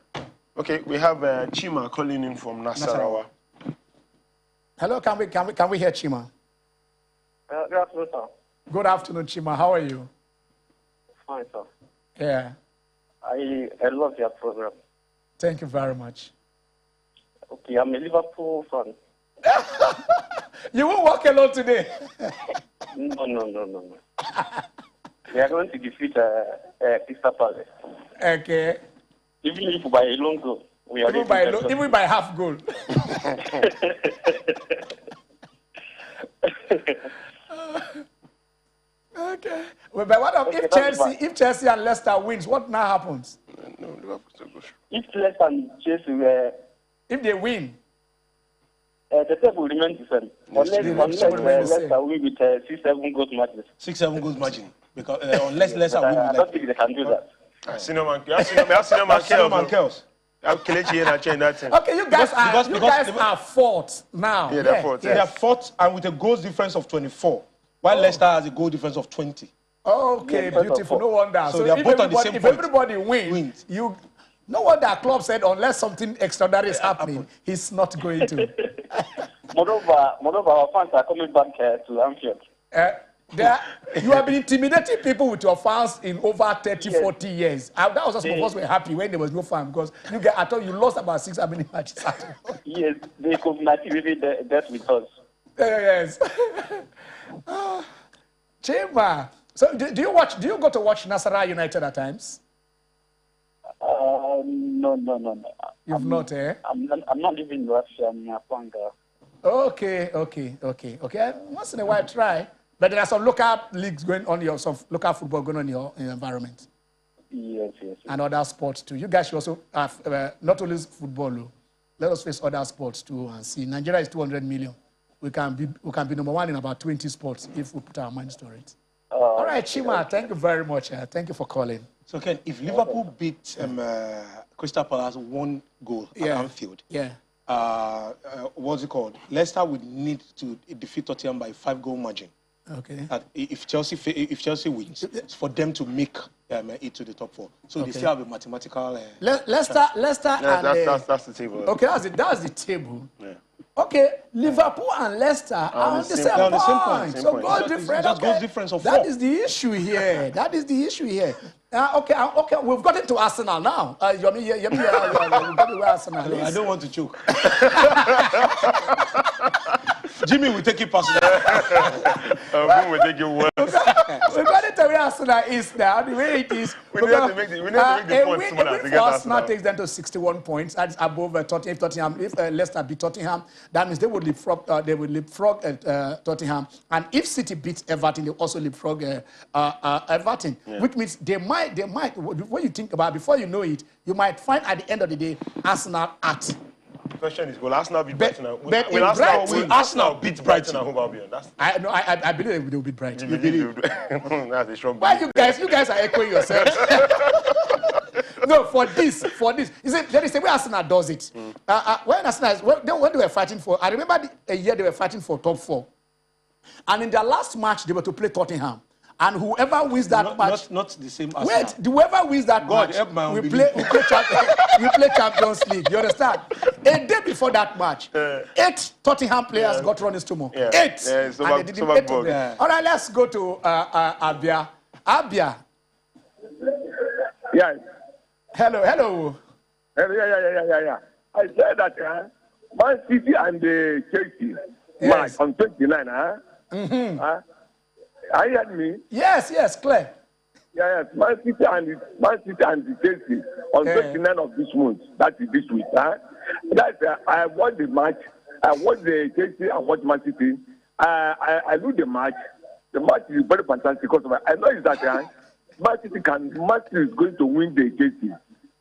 Okay, we have Chima calling in from Nasarawa. Hello, can we hear Chima? Good afternoon, sir. Good afternoon, Chima. How are you? Fine, sir. Yeah. I love your program. Thank you very much. Okay, I'm a Liverpool fan. You won't walk alone today. No. We are going to defeat Crystal Palace. Okay. Even if by a long goal. Even by half goal. Okay. Well, but what if Chelsea and Leicester wins? What now happens? If Leicester and Chelsea if they win, the table will remain the same. Unless Leicester win with 6-7 goals margin. 6-7 goals margin. Because unless Leicester win, I don't think they can do that. Okay, you guys are fourth now. Yeah, they're fourth. They are fourth and with a goals difference of 24, while Leicester has a goal difference of 20. Okay, beautiful. No wonder. So they are both on the same point. If everybody wins, no wonder Klopp said unless something extraordinary is happening, he's not going to. Moreover, our fans are coming back to Anfield. You have been intimidating people with your fans in over 30, 40 years. That was just some of us were happy when there was no fan because I thought you lost about 6 matches. Yes, they could not even that with us. Yes. Chima. So do you go to watch Nasarawa United at times? No. You've not, eh? I'm not living in Russia. I'm in Apanga. Okay. Once in a while, try. But there are some local leagues going on, some local football going on in your environment. Yes. And other sports too. You guys should also have not only football. Let us face other sports too and see. Nigeria is 200 million. We can be number one in about 20 sports if we put our minds to it. All right, Chima, thank you very much. Thank you for calling. So, Ken, if Liverpool beat Crystal Palace 1 goal at Anfield, what's it called? Leicester would need to defeat Tottenham by 5-goal margin. Okay. If Chelsea wins, it's for them to make it to the top 4. So they still have a mathematical. Leicester and that's the table. Okay, that's the table. Yeah. Okay, Liverpool and Leicester are on the same point. So goal difference. Just goal difference of 4. That is the issue here. Okay. We've got into Arsenal now. We've got to Arsenal. I don't want to choke. Jimmy will take it personally. We will take it well. We've got it to where Arsenal is now. The way it is. We need to make the points smaller to get Arsenal takes them to 61 points. That's above Tottenham. If Leicester beat Tottenham, that means they would leapfrog Tottenham. And if City beats Everton, they also leapfrog Everton. Yeah. Which means they might. When you think about it, before you know it, you might find at the end of the day Arsenal at. The question is, will Arsenal beat Brighton? Will Arsenal beat Brighton at home, Albion? I believe they will beat Brighton. You believe? That's a strong belief. Why you guys are echoing yourselves? No, for this. You see, there is a way Arsenal does it. When they were fighting for, I remember a year they were fighting for top 4. And in their last match, they were to play Tottenham. And whoever wins that match... Not the same Arsenal. Wait, whoever wins that match, we play Champions League. You understand? A day before that match, 8 Tottenham players got Ronnie's tumor. 8! Yeah, and they didn't 8 of them. All right, let's go to Abia. Abia. Yes. Hello. Yeah. I said that Man City and Chelsea, match on 29, huh? Mm-hmm. Are you hearing me? Yes, yes, clear. Yes, Man City and the Chelsea on 29 of this month. That is this week, huh? I watched the match. I watched the Chelsea and watched Man City. I do the match. The match is very fantastic because I know is that Man City is going to win the Chelsea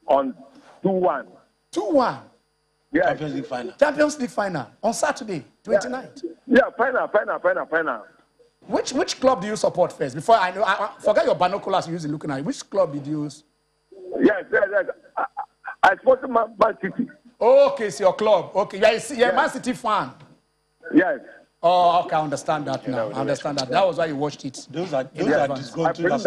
on 2-1. 2-1. Yeah. Champions League final. Champions League final on Saturday, 29th. Yeah, final. Which club do you support first? Before I forget your binoculars you're using looking at it. Which club did you use? Yes. I support Man City. Oh, okay, it's your club. Okay, you're a Man City fan. Yes. Oh, okay, I understand that now. I understand that. That was why you watched it. Those are disgruntled.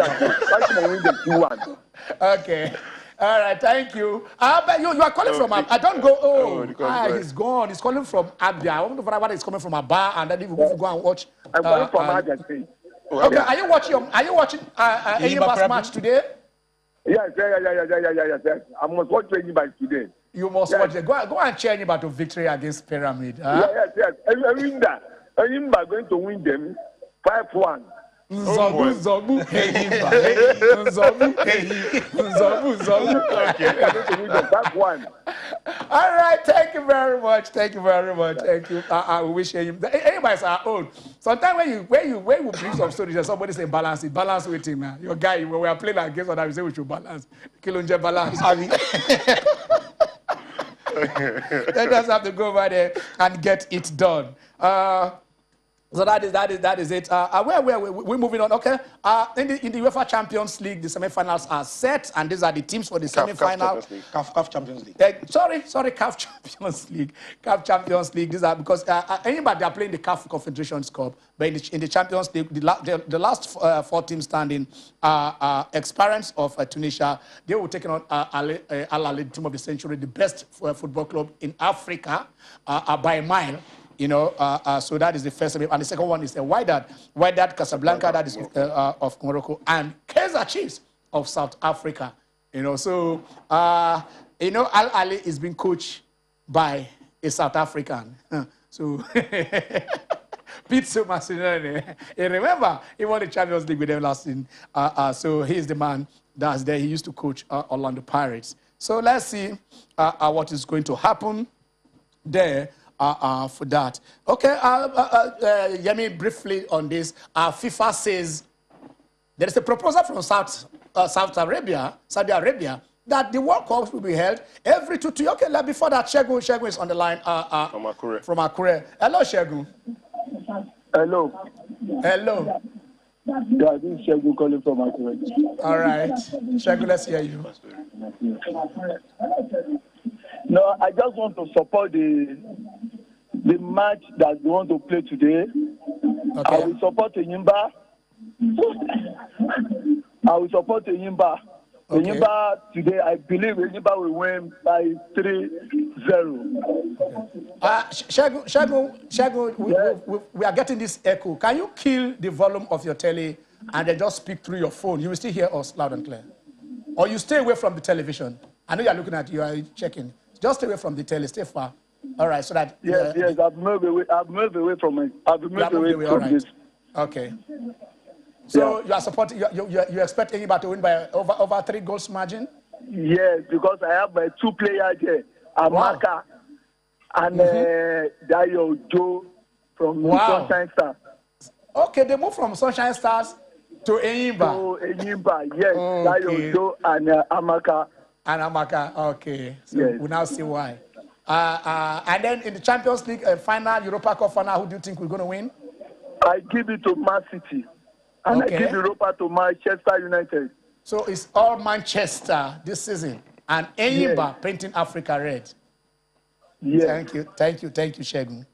Okay. All right, thank you. But you are calling from I don't go. He's gone. He's calling from Abia. I wonder whether he's coming from Aba, and then if you go and watch. I'm calling from Abia. Okay, are you watching Enyimba's match today? Yes. I must watch Enyimba today. You must watch it. Go and cheer Enyimba to victory against Pyramid. Yes. Enyimba going to win them 5-1. Nzobu, Enyimba. Nzobu. Okay. All right, thank you very much. Thank you. I wish him. Anybody's our own. Sometimes when you bring some stories and somebody say balance it, balance with him. Your guy, when we are playing against other, we say we should balance. Kilonje balance. They just have to go over there and get it done. So that is it. We're moving on. Okay. In the UEFA Champions League, the semi-finals are set, and these are the teams for the semi-final. CAF Champions League. Sorry, CAF Champions League. CAF Champions League. These are because anybody they are playing the CAF Confederations Cup, but in the Champions League, the last 4 teams standing are Esperance of Tunisia. They will take on Al Ahly, team of the century, the best football club in Africa by a mile. So that is the first one. And the second one is Wydad Casablanca, that is of Morocco, and Kaizer Chiefs of South Africa. So Al Ahly is being coached by a South African. So Pitso Masinone. Remember, he won the Champions League with them last season. So he's the man that's there. He used to coach Orlando Pirates. So let's see what is going to happen there. For that. Okay, Yemi, briefly on this. FIFA says there is a proposal from Saudi Arabia, that the World Cup will be held every 2 years. Okay, before that, Shegun is on the line from Akure. Hello, Shegun. Hello. Yeah, this is Shegun calling from Akure. All right. Shegun, let's hear you. No, I just want to support the match that we want to play today. Okay. I will support Enyimba. Okay. Enyimba today, I believe Enyimba will win by 3-0. Shegun, we are getting this echo. Can you kill the volume of your telly and then just speak through your phone? You will still hear us loud and clear. Or you stay away from the television. I know you are looking at it, you are checking. Just stay away from the telly, stay far. All right, so that... Yes, I've moved away from it. I've moved away from this. Okay. So you are supporting, you expect anybody to win by over 3 goals margin? Yes, because I have my 2 players here, Amaka and Dayo Joe from Sunshine Stars. Okay, they moved from Sunshine Stars to Enyimba. Yes. Dayo Joe and Amaka. Okay. So we'll now see why. And then in the Champions League final, Europa Cup final, who do you think we're going to win? I give it to Man City. And I give Europa to Manchester United. So it's all Manchester this season. And Enyimba painting Africa red. Yes. Thank you, Shegun.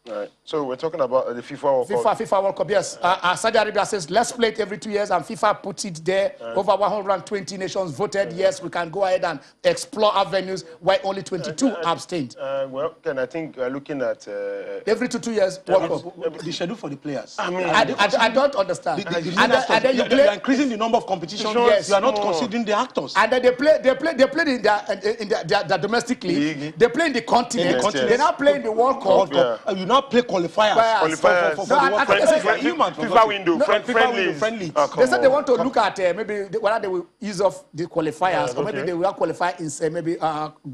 Right. So we're talking about the FIFA World Cup. FIFA World Cup, yes. Saudi Arabia says, let's play it every 2 years, and FIFA puts it there. Over 120 nations voted, yes, we can go ahead and explore avenues, while only 22 abstained. Well, Ken, I think we're looking at... every 2 years, World Cup. The schedule for the players. I mean, I don't understand. And then you are increasing the number of competitions. Yes. You are not considering the actors. And then they play in their domestic league. They play in the continent. They now play in the World Cup. You now play qualifiers. For the World Cup. FIFA window, friendly. They said they want to look at maybe whether they will ease off the qualifiers, or maybe they will qualify in say maybe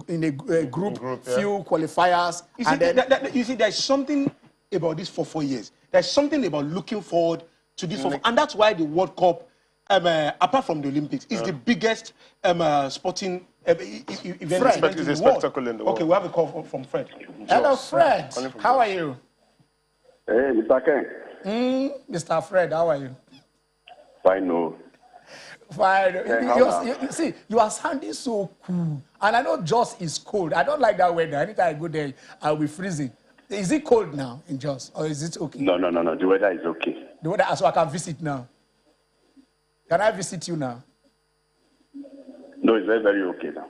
in a group few qualifiers. You see, there's something about this for 4 years. There's something about looking forward to this, and that's why the World Cup, apart from the Olympics, is the biggest sporting event in the world. Okay, we have a call from Fred. Hello, Fred. How are you? Hey, Mr. Ken. Mr. Fred, how are you? Fine, no. Fine. Hey, you see, you are sounding so cool. And I know Jos is cold. I don't like that weather. Anytime I go there, I'll be freezing. Is it cold now in Jos, or is it okay? No. The weather is okay. The weather, so I can visit now. Can I visit you now? No, it's very, very okay now.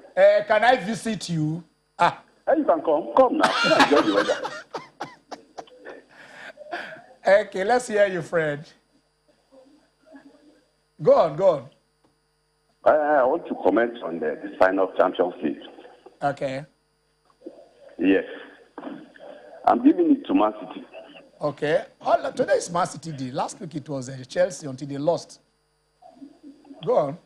Can I visit you? Hey, you can come. Come now. Enjoy the weather. Okay, let's hear you, Fred. Go on. I want to comment on this final Champions League. Okay. Yes. I'm giving it to Man City. Okay. Today is Man City Day. Last week it was Chelsea until they lost. Go on.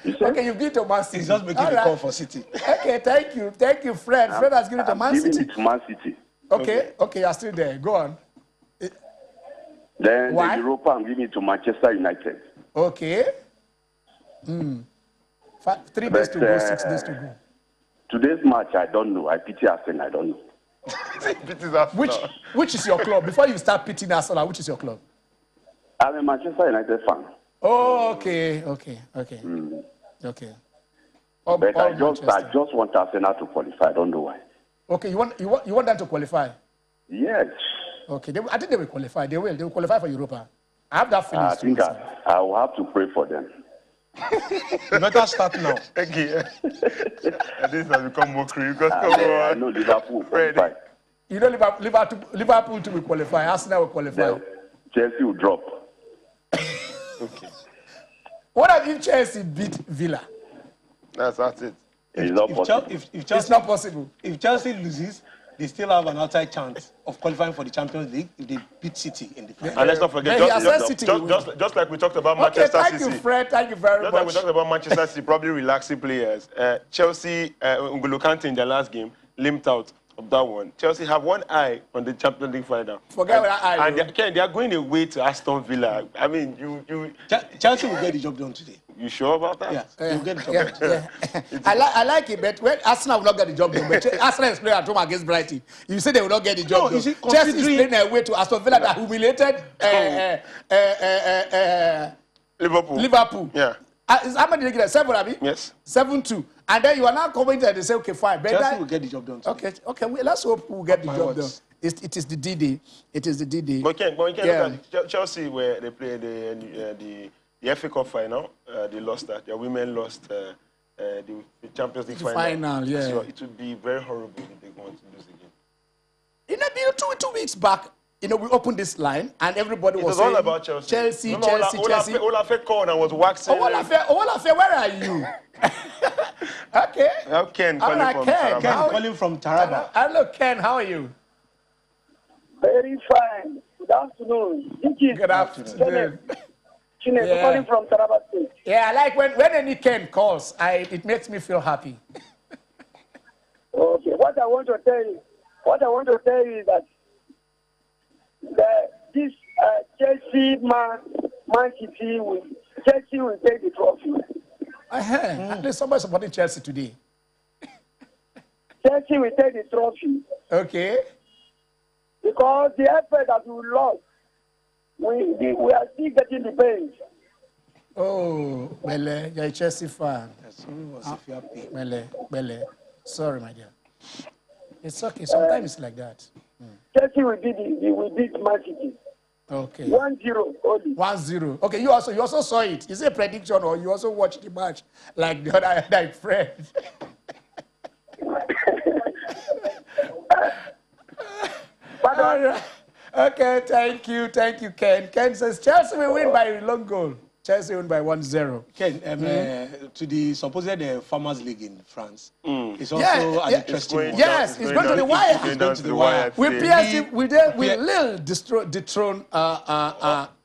Okay, you give it to Man City. He's just making a call for City. Okay, thank you, Fred. Fred has given it to Man City. I'm giving it to Man City. Okay, you're still there. Go on. Then the Europa, I'm giving it to Manchester United. Okay. 3 days to go, 6 days to go. Today's match, I don't know. I pity Arsenal, I don't know. Which is your club? Before you start pitying Arsenal, which is your club? I'm a Manchester United fan. Oh, okay. But I just want Arsenal to qualify. I don't know why. Okay, you want them to qualify? Yes. Okay, I think they will qualify. They will qualify for Europa. I have that feeling. I think I will have to pray for them. You better start now. Okay. This has become mockery because I know Liverpool qualify. You know Liverpool to qualify. Arsenal will qualify. Chelsea will drop. Okay. What if Chelsea beat Villa? That's it. It's not possible. It's not possible. If Chelsea loses, they still have an outside chance of qualifying for the Champions League if they beat City in the final. And let's not forget, just like we talked about Manchester City. Thank you, Fred. Thank you very much. Just like we talked about Manchester City, probably relaxing players. Chelsea, N'Golo Kante in their last game, limped out of that one. Chelsea have one eye on the Champions League final. Forget what eye. And they are going away to Aston Villa. I mean, Chelsea will get the job done today. You sure about that? Yeah, they'll get the job done. I like it, but when Arsenal will not get the job done, but Arsenal is playing at home against Brighton. You say they will not get the job done. Chelsea is playing away to Aston Villa that humiliated Liverpool. Yeah. How many did they get? 7, Abi? Yes. 7-2. And then you are now coming there and they say, okay, fine. Chelsea will get the job done today. Okay. Let's hope we'll get the job done. It is the D-Day. It is the D-Day. But you can look at Chelsea where they play the FA Cup final. They lost that. Their women lost the Champions League final. Yeah. So it would be very horrible if they want to lose again. You know, 2 weeks back, we opened this line and everybody was saying... It was all about Chelsea. Chelsea. Olafe called and was waxing. Olafe, where are you? Okay. Ken calling from Taraba. Hello, Ken. How are you? Very fine. Good afternoon. Good afternoon. Chinese calling from Taraba State. Yeah, I like when any Ken calls. It makes me feel happy. Okay. What I want to tell you is that this Chelsea Man City will take the trophy. At least somebody supporting Chelsea today. Chelsea will take the trophy. Okay. Because the effort that we lost, we are still getting the pain. Oh, Bele, you're a Chelsea fan. Bele. Sorry, my dear. It's okay. Sometimes it's like that. Chelsea we did Man City. Okay. 1-0 only. 1-0. Okay, you also saw it. Is it a prediction or you also watched the match like the other night, friend? All right. Okay, thank you, Ken. Ken says Chelsea will win by a long goal. Chelsea win by 1-0. Ken, to the supposed Farmers League in France, it's also an interesting one. Yes, it's going to the wire. It's going to the wire. With PSG, we Lille dethrone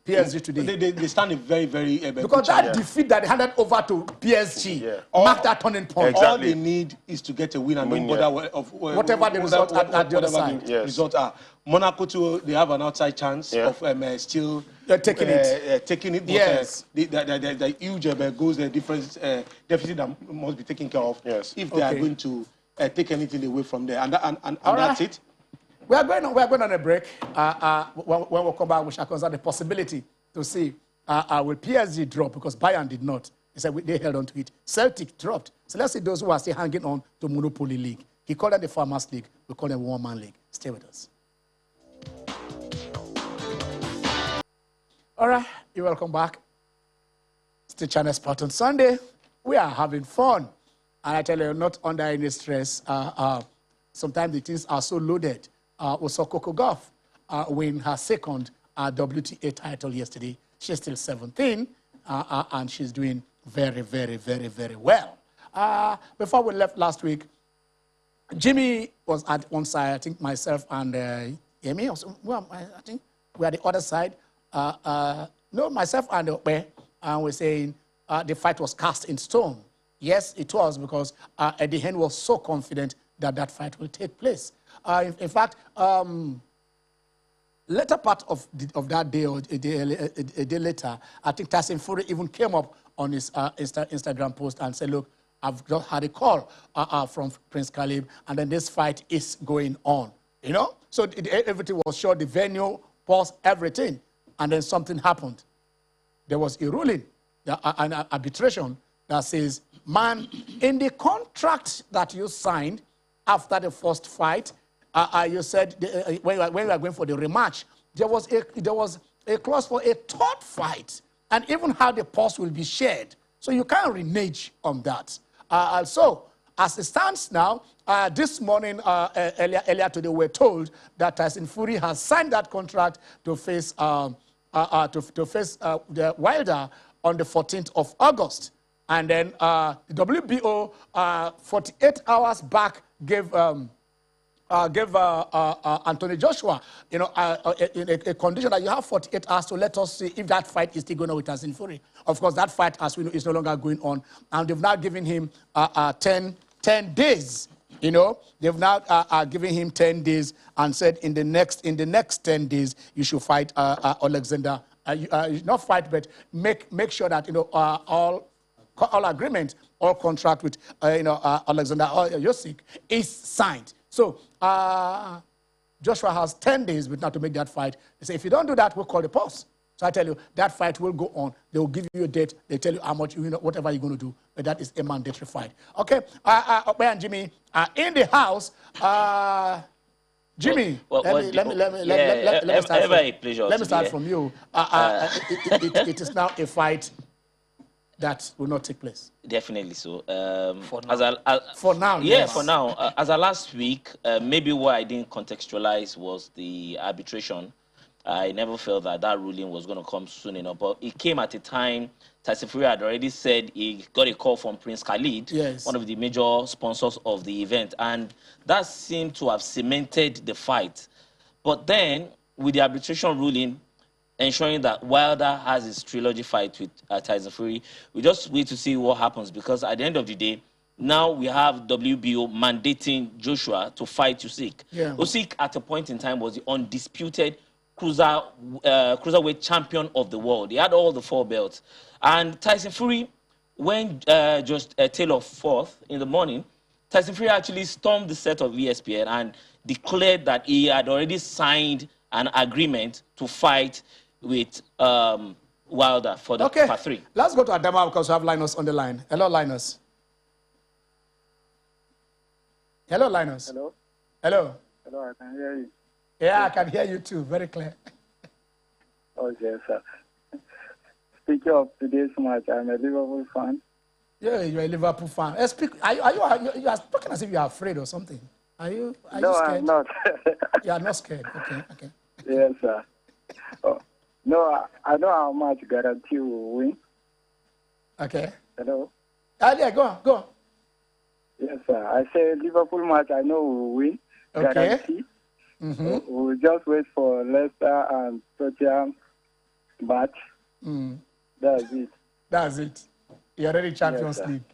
PSG today. They stand a very, very... because that defeat that they handed over to PSG marked that turning point. Exactly. All they need is to get a win and don't bother of whatever the result at the other side. Result are. Monaco too, they have an outside chance of still taking it. But, yes. The huge goals, the difference deficit that must be taken care of if they are going to take anything away from there. And that's it. We are going on a break. When we come back, we shall consider the possibility to see will PSG drop because Bayern did not. He said they held on to it. Celtic dropped. So let's see those who are still hanging on to Monopoly League. He called it the Farmers League. We call it One-Man League. Stay with us. All right, you're welcome back. It's the Channel Sport on Sunday. We are having fun. And I tell you, not under any stress. Sometimes the things are so loaded. We saw Coco Gauff win her second WTA title yesterday. She's still 17, and she's doing very, very, very, very well. Before we left last week, Jimmy was at one side. I think myself and Yemi, I think we are the other side. No, myself and Ope, and we're saying the fight was cast in stone. Yes, it was, because Eddie Hearn was so confident that that fight will take place. In fact, later part of that day or a day later, I think Tyson Fury even came up on his Instagram post and said, look, I've just had a call from Prince Khalid, and then this fight is going on. You know? So everything was sure, the venue, paused, everything. And then something happened. There was a ruling, an arbitration that says, man, in the contract that you signed after the first fight, you said when you were going for the rematch, there was a clause for a third fight, and even how the pause will be shared. So you can't renege on that. Also, as it stands now, this morning, earlier today, we're told that Tyson Fury has signed that contract to face the Wilder on the 14th of August. And then the WBO, 48 hours back, gave Anthony Joshua, in a condition that you have 48 hours to let us see if that fight is still going on with Tyson Fury. Of course, that fight, as we know, is no longer going on. And they've now given him 10 days. You know, they've now given him 10 days and said in the next 10 days you should fight Alexander. Not fight, but make sure that all agreement, all contract with Alexander Usyk is signed. So Joshua has 10 days now to make that fight. They say if you don't do that, we'll call the pause. So I tell you, that fight will go on. They will give you a date. They tell you how much, whatever you're going to do. But that is a mandatory fight. Okay, Ope and Jimmy are in the house. Jimmy, let me start from you. It is now a fight that will not take place. Definitely so. For now, yeah, yes. For now. As of last week, maybe what I didn't contextualize was the arbitration. I never felt that ruling was going to come soon enough, but it came at a time Tyson Fury had already said he got a call from Prince Khalid, one of the major sponsors of the event, and that seemed to have cemented the fight. But then, with the arbitration ruling ensuring that Wilder has his trilogy fight with Tyson Fury, we just wait to see what happens, because at the end of the day, now we have WBO mandating Joshua to fight Usyk. Yeah. Usyk, at a point in time, was the undisputed cruiserweight champion of the world. He had all the 4 belts. And Tyson Fury, when just tail of 4th in the morning, Tyson Fury actually stormed the set of ESPN and declared that he had already signed an agreement to fight with Wilder for the part 3. Let's go to Adama because we have Linus on the line. Hello, Linus. Hello, Linus. Hello. Hello. Hello, I can hear you. Yeah, I can hear you too. Very clear. Okay, sir. Speaking of today's match, I'm a Liverpool fan. Yeah, you're a Liverpool fan. You are speaking as if you are afraid or something. Are you No, scared? I'm not. You are not scared. Okay. Yes, sir. Oh, no, I know how much guarantee will win. Okay. Hello. Yeah, go on. Yes, sir. I say Liverpool match, I know will win. Okay. Guarantee. We'll just wait for Leicester and Tottenham match. That's it. You're already Champions Yes, League.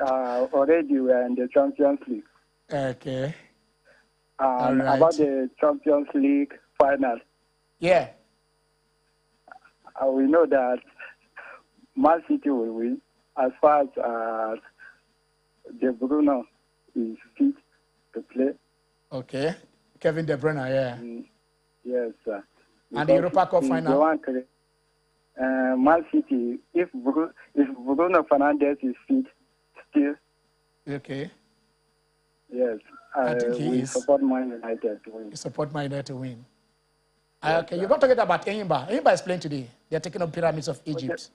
Already we are in the Champions League. Okay. And All right. about the Champions League final. Yeah. We know that Man City will win as far as De Bruyne is fit to play. Okay. Kevin De Bruyne, yeah. Yes, sir. And the Europa Cup He's final? the one Man City, if Bruno Fernandes is fit still, Okay. yes, I think he we is. support Man United to win. You support Man United to win. Okay, you're not talking about Enyimba. Enyimba is playing today. They're taking up Pyramids of Egypt.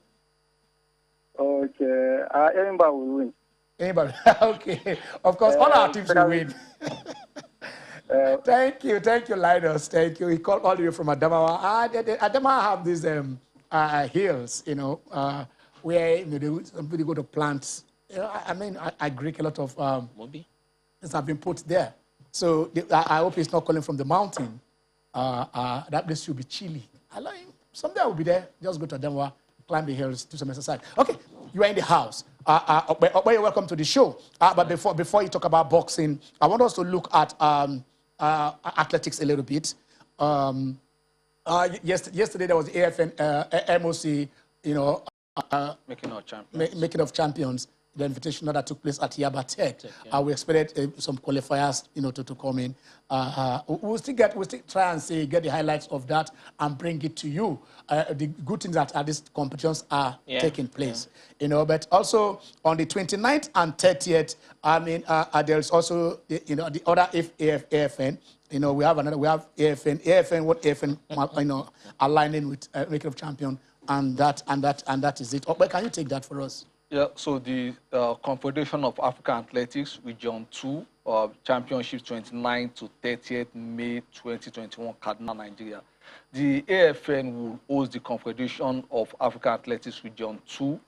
Okay, Enyimba will win. Enyimba, okay. Of course, all our teams will win. Thank you, Linus. Thank you. He called all of you from Adamawa. Adamawa have these hills, where somebody go to plant. I agree a lot of things have been put there. So I hope he's not calling from the mountain. That place should be chilly. Someday I will be there. Just go to Adamawa, climb the hills, do some exercise. Okay, you are in the house. You're welcome to the show. But before you talk about boxing, I want us to look at athletics a little bit. Yesterday there was the AFN MOC, making of champions. The invitation that took place at Yaba Tech. We expected some qualifiers, to come in. We'll still try and get the highlights of that and bring it to you. The good things that these competitions are taking place, But also on the 29th and 30th, there's also the other AFN. We have AFN. What AFN, aligning with making of champion, and that is it. But can you take that for us? Yeah, so the Confederation of African Athletics Region 2 Championship 29th to 30th May 2021, Kaduna, Nigeria. The AFN will host the Confederation of African Athletics Region 2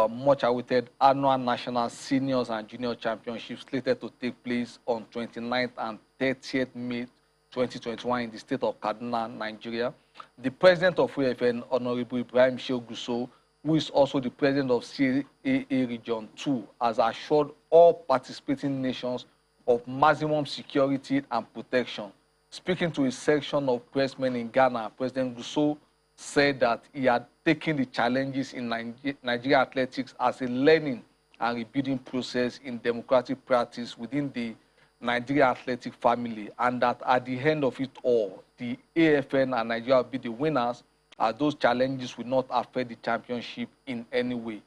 much awaited annual national seniors and junior championships slated to take place on 29th and 30th May 2021 in the state of Kaduna, Nigeria. The president of AFN, Honorable Ibrahim Shehu Gusau, who is also the president of CAA Region 2, has assured all participating nations of maximum security and protection. Speaking to a section of pressmen in Ghana, President Gusau said that he had taken the challenges in Nigeria athletics as a learning and rebuilding process in democratic practice within the Nigeria athletic family, and that at the end of it all, the AFN and Nigeria will be the winners, as those challenges will not affect the championship in any way.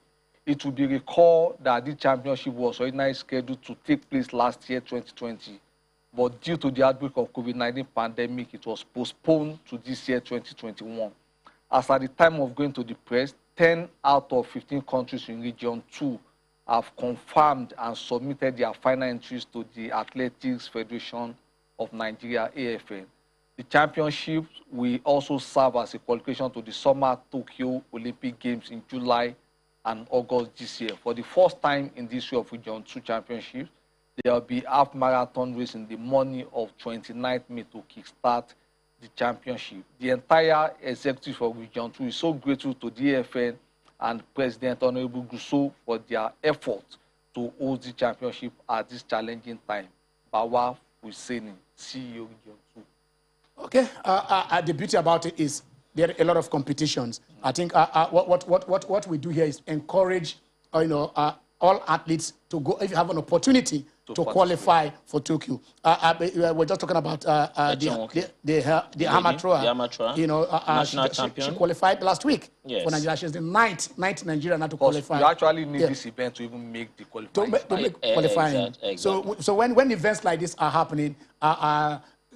It will be recalled that the championship was originally scheduled to take place last year, 2020, but due to the outbreak of COVID-19 pandemic, it was postponed to this year, 2021. As at the time of going to the press, 10 out of 15 countries in Region 2 have confirmed and submitted their final entries to the Athletics Federation of Nigeria, AFN. The championship will also serve as a qualification to the Summer Tokyo Olympic Games in July and August this year. For the first time in this year of Region 2 championships, there will be half marathon race in the morning of 29th May to kickstart the championship. The entire executive of Region 2 is so grateful to the AFN and President Honorable Gusau for their efforts to hold the championship at this challenging time. Bawa Husseini, CEO Region 2. Okay, the beauty about it is there are a lot of competitions. I think what we do here is encourage all athletes to go, if you have an opportunity to qualify for Tokyo. We're just talking about the amateur. You know, she qualified last week for Nigeria. She's the ninth Nigerian to qualify. You actually need this event to even make the qualifying. To make qualifying. Exactly. So when events like this are happening,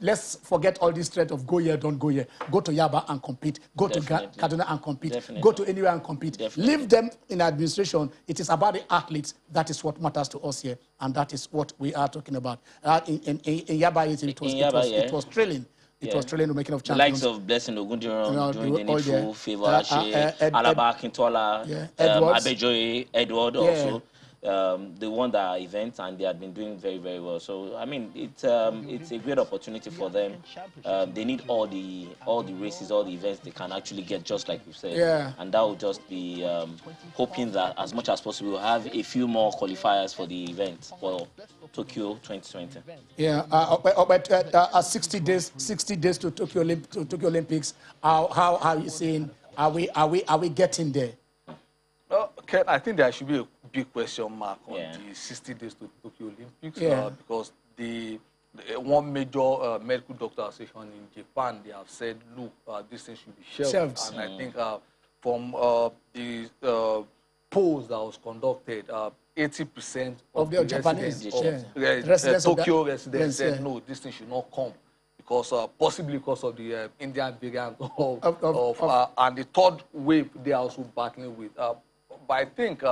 let's forget all this threat of go here, don't go here. Go to Yaba and compete. Go to Kaduna and compete. Go to anywhere and compete. Leave them in administration. It is about the athletes. That is what matters to us here. And that is what we are talking about. In Yaba, it was thrilling. It was thrilling the making of champions. The likes of Blessing Ogundiran doing the needful, Favor Ashe, Alaba Akintola, Abejoye, Edward also. They won the event and they had been doing very, very well. So I mean, it's a great opportunity for them. They need all the races, all the events they can actually get, just like you said. Yeah. And that will just be hoping that as much as possible we'll have a few more qualifiers for the event for Tokyo 2020. Yeah, but 60 days to Tokyo Olympics. How are you saying? Are we getting there? Ken, I think there should be a big question mark on the 60 days to Tokyo Olympics because the one major medical doctor association in Japan, they have said, look, this thing should be shelved. And I think from the polls that was conducted, 80% of the Japanese residents of Tokyo residents said, no, this thing should not come. Because possibly because of the Indian variant and the third wave they are also battling with. But I think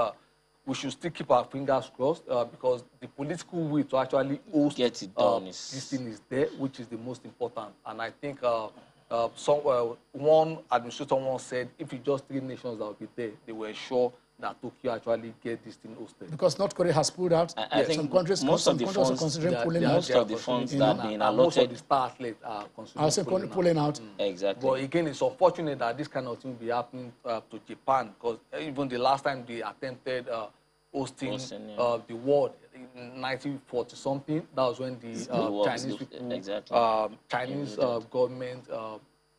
we should still keep our fingers crossed because the political will to actually host this thing is there, which is the most important. And I think one administrator once said, if it's just 3 nations that will be there, they were sure that Tokyo actually get this thing hosted. Because North Korea has pulled out. I think some countries are considering pulling out. Most of the funds that have been allotted. Most of the star athletes are considering pulling out. Exactly. But again, it's unfortunate that this kind of thing will be happening to Japan because even the last time they attempted hosting the world in 1940 something, that was when the Chinese people, Chinese government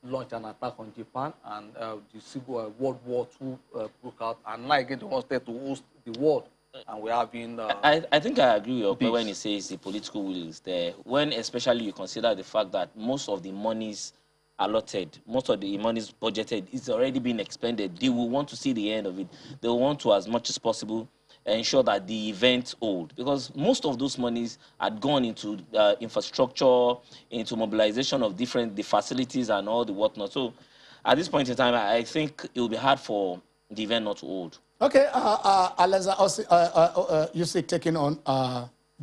launched an attack on Japan, and the Civil World War II broke out, and now again they wanted to host the world, and we have been. I think I agree with when he says the political will is there. When especially you consider the fact that most of the monies allotted, most of the monies budgeted is already being expended. They will want to see the end of it. They will want to, as much as possible, ensure that the event hold, because most of those monies had gone into infrastructure, into mobilization of the facilities and all the whatnot. So at this point in time, I think it will be hard for the event not to hold. Okay, Alenza, you say taking on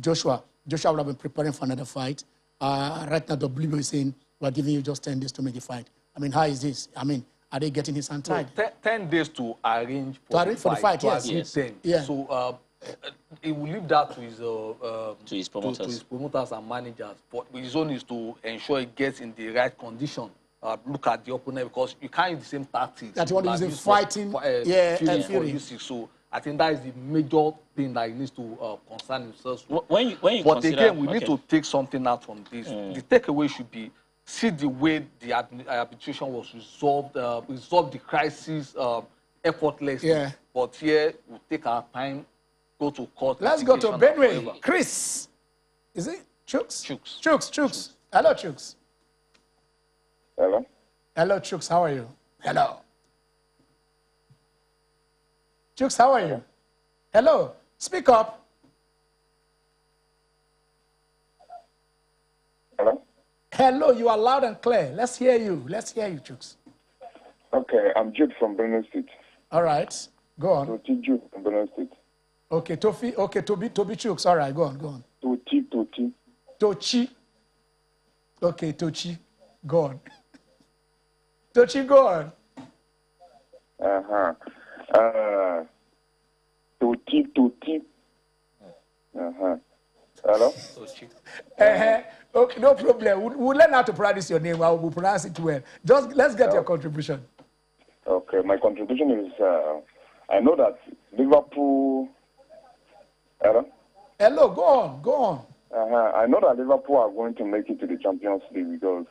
Joshua. Joshua would have been preparing for another fight. Right now, WBO is saying, we're giving you just 10 days to make the fight. I mean, how is this? I mean, are they getting his hand tied? 10 days to arrange for the fight. Yes. Yeah. So he will leave that to his promoters. To his promoters and managers. But his own is to ensure he gets in the right condition. Look at the opponent, because you can't use the same tactics. That you want to use in fighting, Fury. So I think that is the major thing that he needs to concern himself with. When you but again, we need to take something out from this. The takeaway should be, see the way the arbitration was resolved, resolve the crisis effortlessly. Yeah. But here, we take our time, go to court. Let's go to Benway. Chris. Is it Chooks? Chooks. Hello, Chooks. Hello. Hello, Chooks. How are you? Hello. Chooks, how are you? Hello. Speak up. Hello. Hello, you are loud and clear. Let's hear you. Let's hear you, Chooks. Okay, I'm Jude from Benue State. All right, go on. Toti Jude from Benue State. Okay, Toby Chooks. All right, go on. Tochi. Okay, Tochi, go on. Tochi, go on. Toti. Hello? Okay, no problem. We'll learn how to pronounce your name. I will pronounce it well. Just let's get your contribution. Okay, my contribution is I know that Liverpool. Hello, go on. I know that Liverpool are going to make it to the Champions League because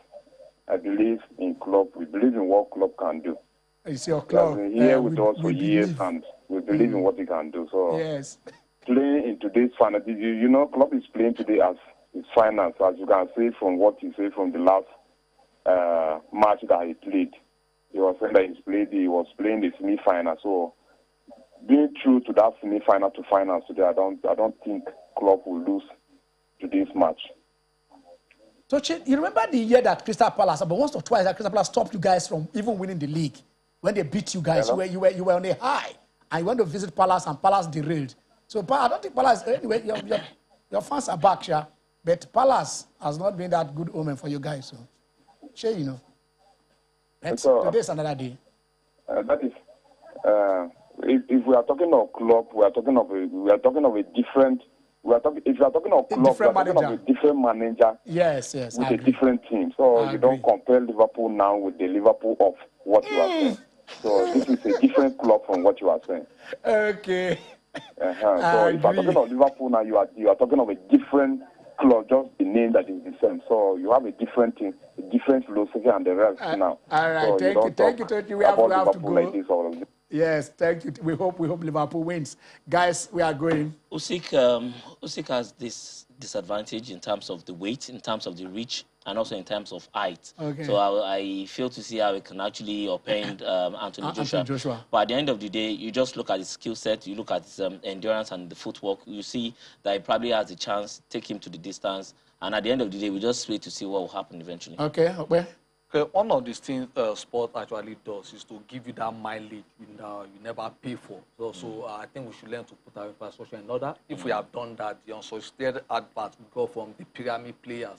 I believe in Klopp. We believe in what Klopp can do. It's your club. He has been here with us for years, and we believe in what he can do. So yes. playing in today's final. You know, club is playing today as his finals, as you can see from what you say from the last match that he played. He was saying that he was playing the semi-final. So being true to that semi-final to finals today, I don't think club will lose today's match. So you remember the year that Crystal Palace, but once or twice that Crystal Palace stopped you guys from even winning the league when they beat you guys. You were on a high, and you went to visit Palace, and Palace derailed. So I don't think Palace. Anyway, your fans are back, yeah. But Palace has not been that good omen for you guys. So, sure, you know. Today's another day. That is, if we are talking of club, we are talking of a different. If you are talking of club, we are talking of a different manager. Yes, with a different team. So you don't compare Liverpool now with the Liverpool of what you are saying. So this is a different club from what you are saying. Okay. So if you are talking of Liverpool now, you are talking of a different club, just the name that is the same. So you have a different team, a different philosophy and the rest now. All right, so thank you. We have to go. Like this, yes, thank you. We hope Liverpool wins. Guys, we are going. Usyk has this disadvantage in terms of the weight, in terms of the reach, and also in terms of height. Okay. So I fail to see how he can actually upend Anthony Joshua. But at the end of the day, you just look at his skill set, you look at his endurance and the footwork, you see that he probably has a chance, take him to the distance, and at the end of the day, we just wait to see what will happen eventually. Okay, one of these things sport actually does is to give you that mileage you never pay for. So I think we should learn to put our infrastructure in order. If we have done that, the unsolicited advert we go from the pyramid players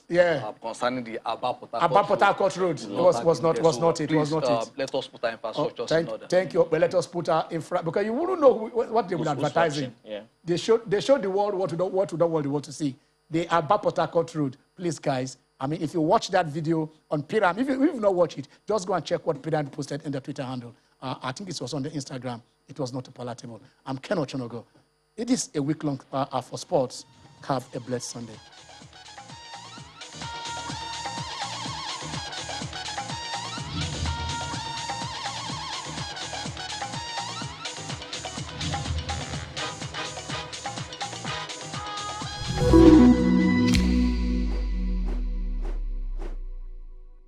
concerning the Aba Port Harcourt Road was not it. Let us put our infrastructure in order. Thank you. But let us put our infra, because you wouldn't know what they would advertise in. Yeah. They showed the world what we don't want the world to see. The Aba Port Harcourt Road. Please, guys. I mean, if you watch that video on Piram, if you've not watched it, just go and check what Piram posted in the Twitter handle. I think it was on the Instagram. It was not palatable. I'm Ken Ochonogo. It is a week-long for sports. Have a blessed Sunday.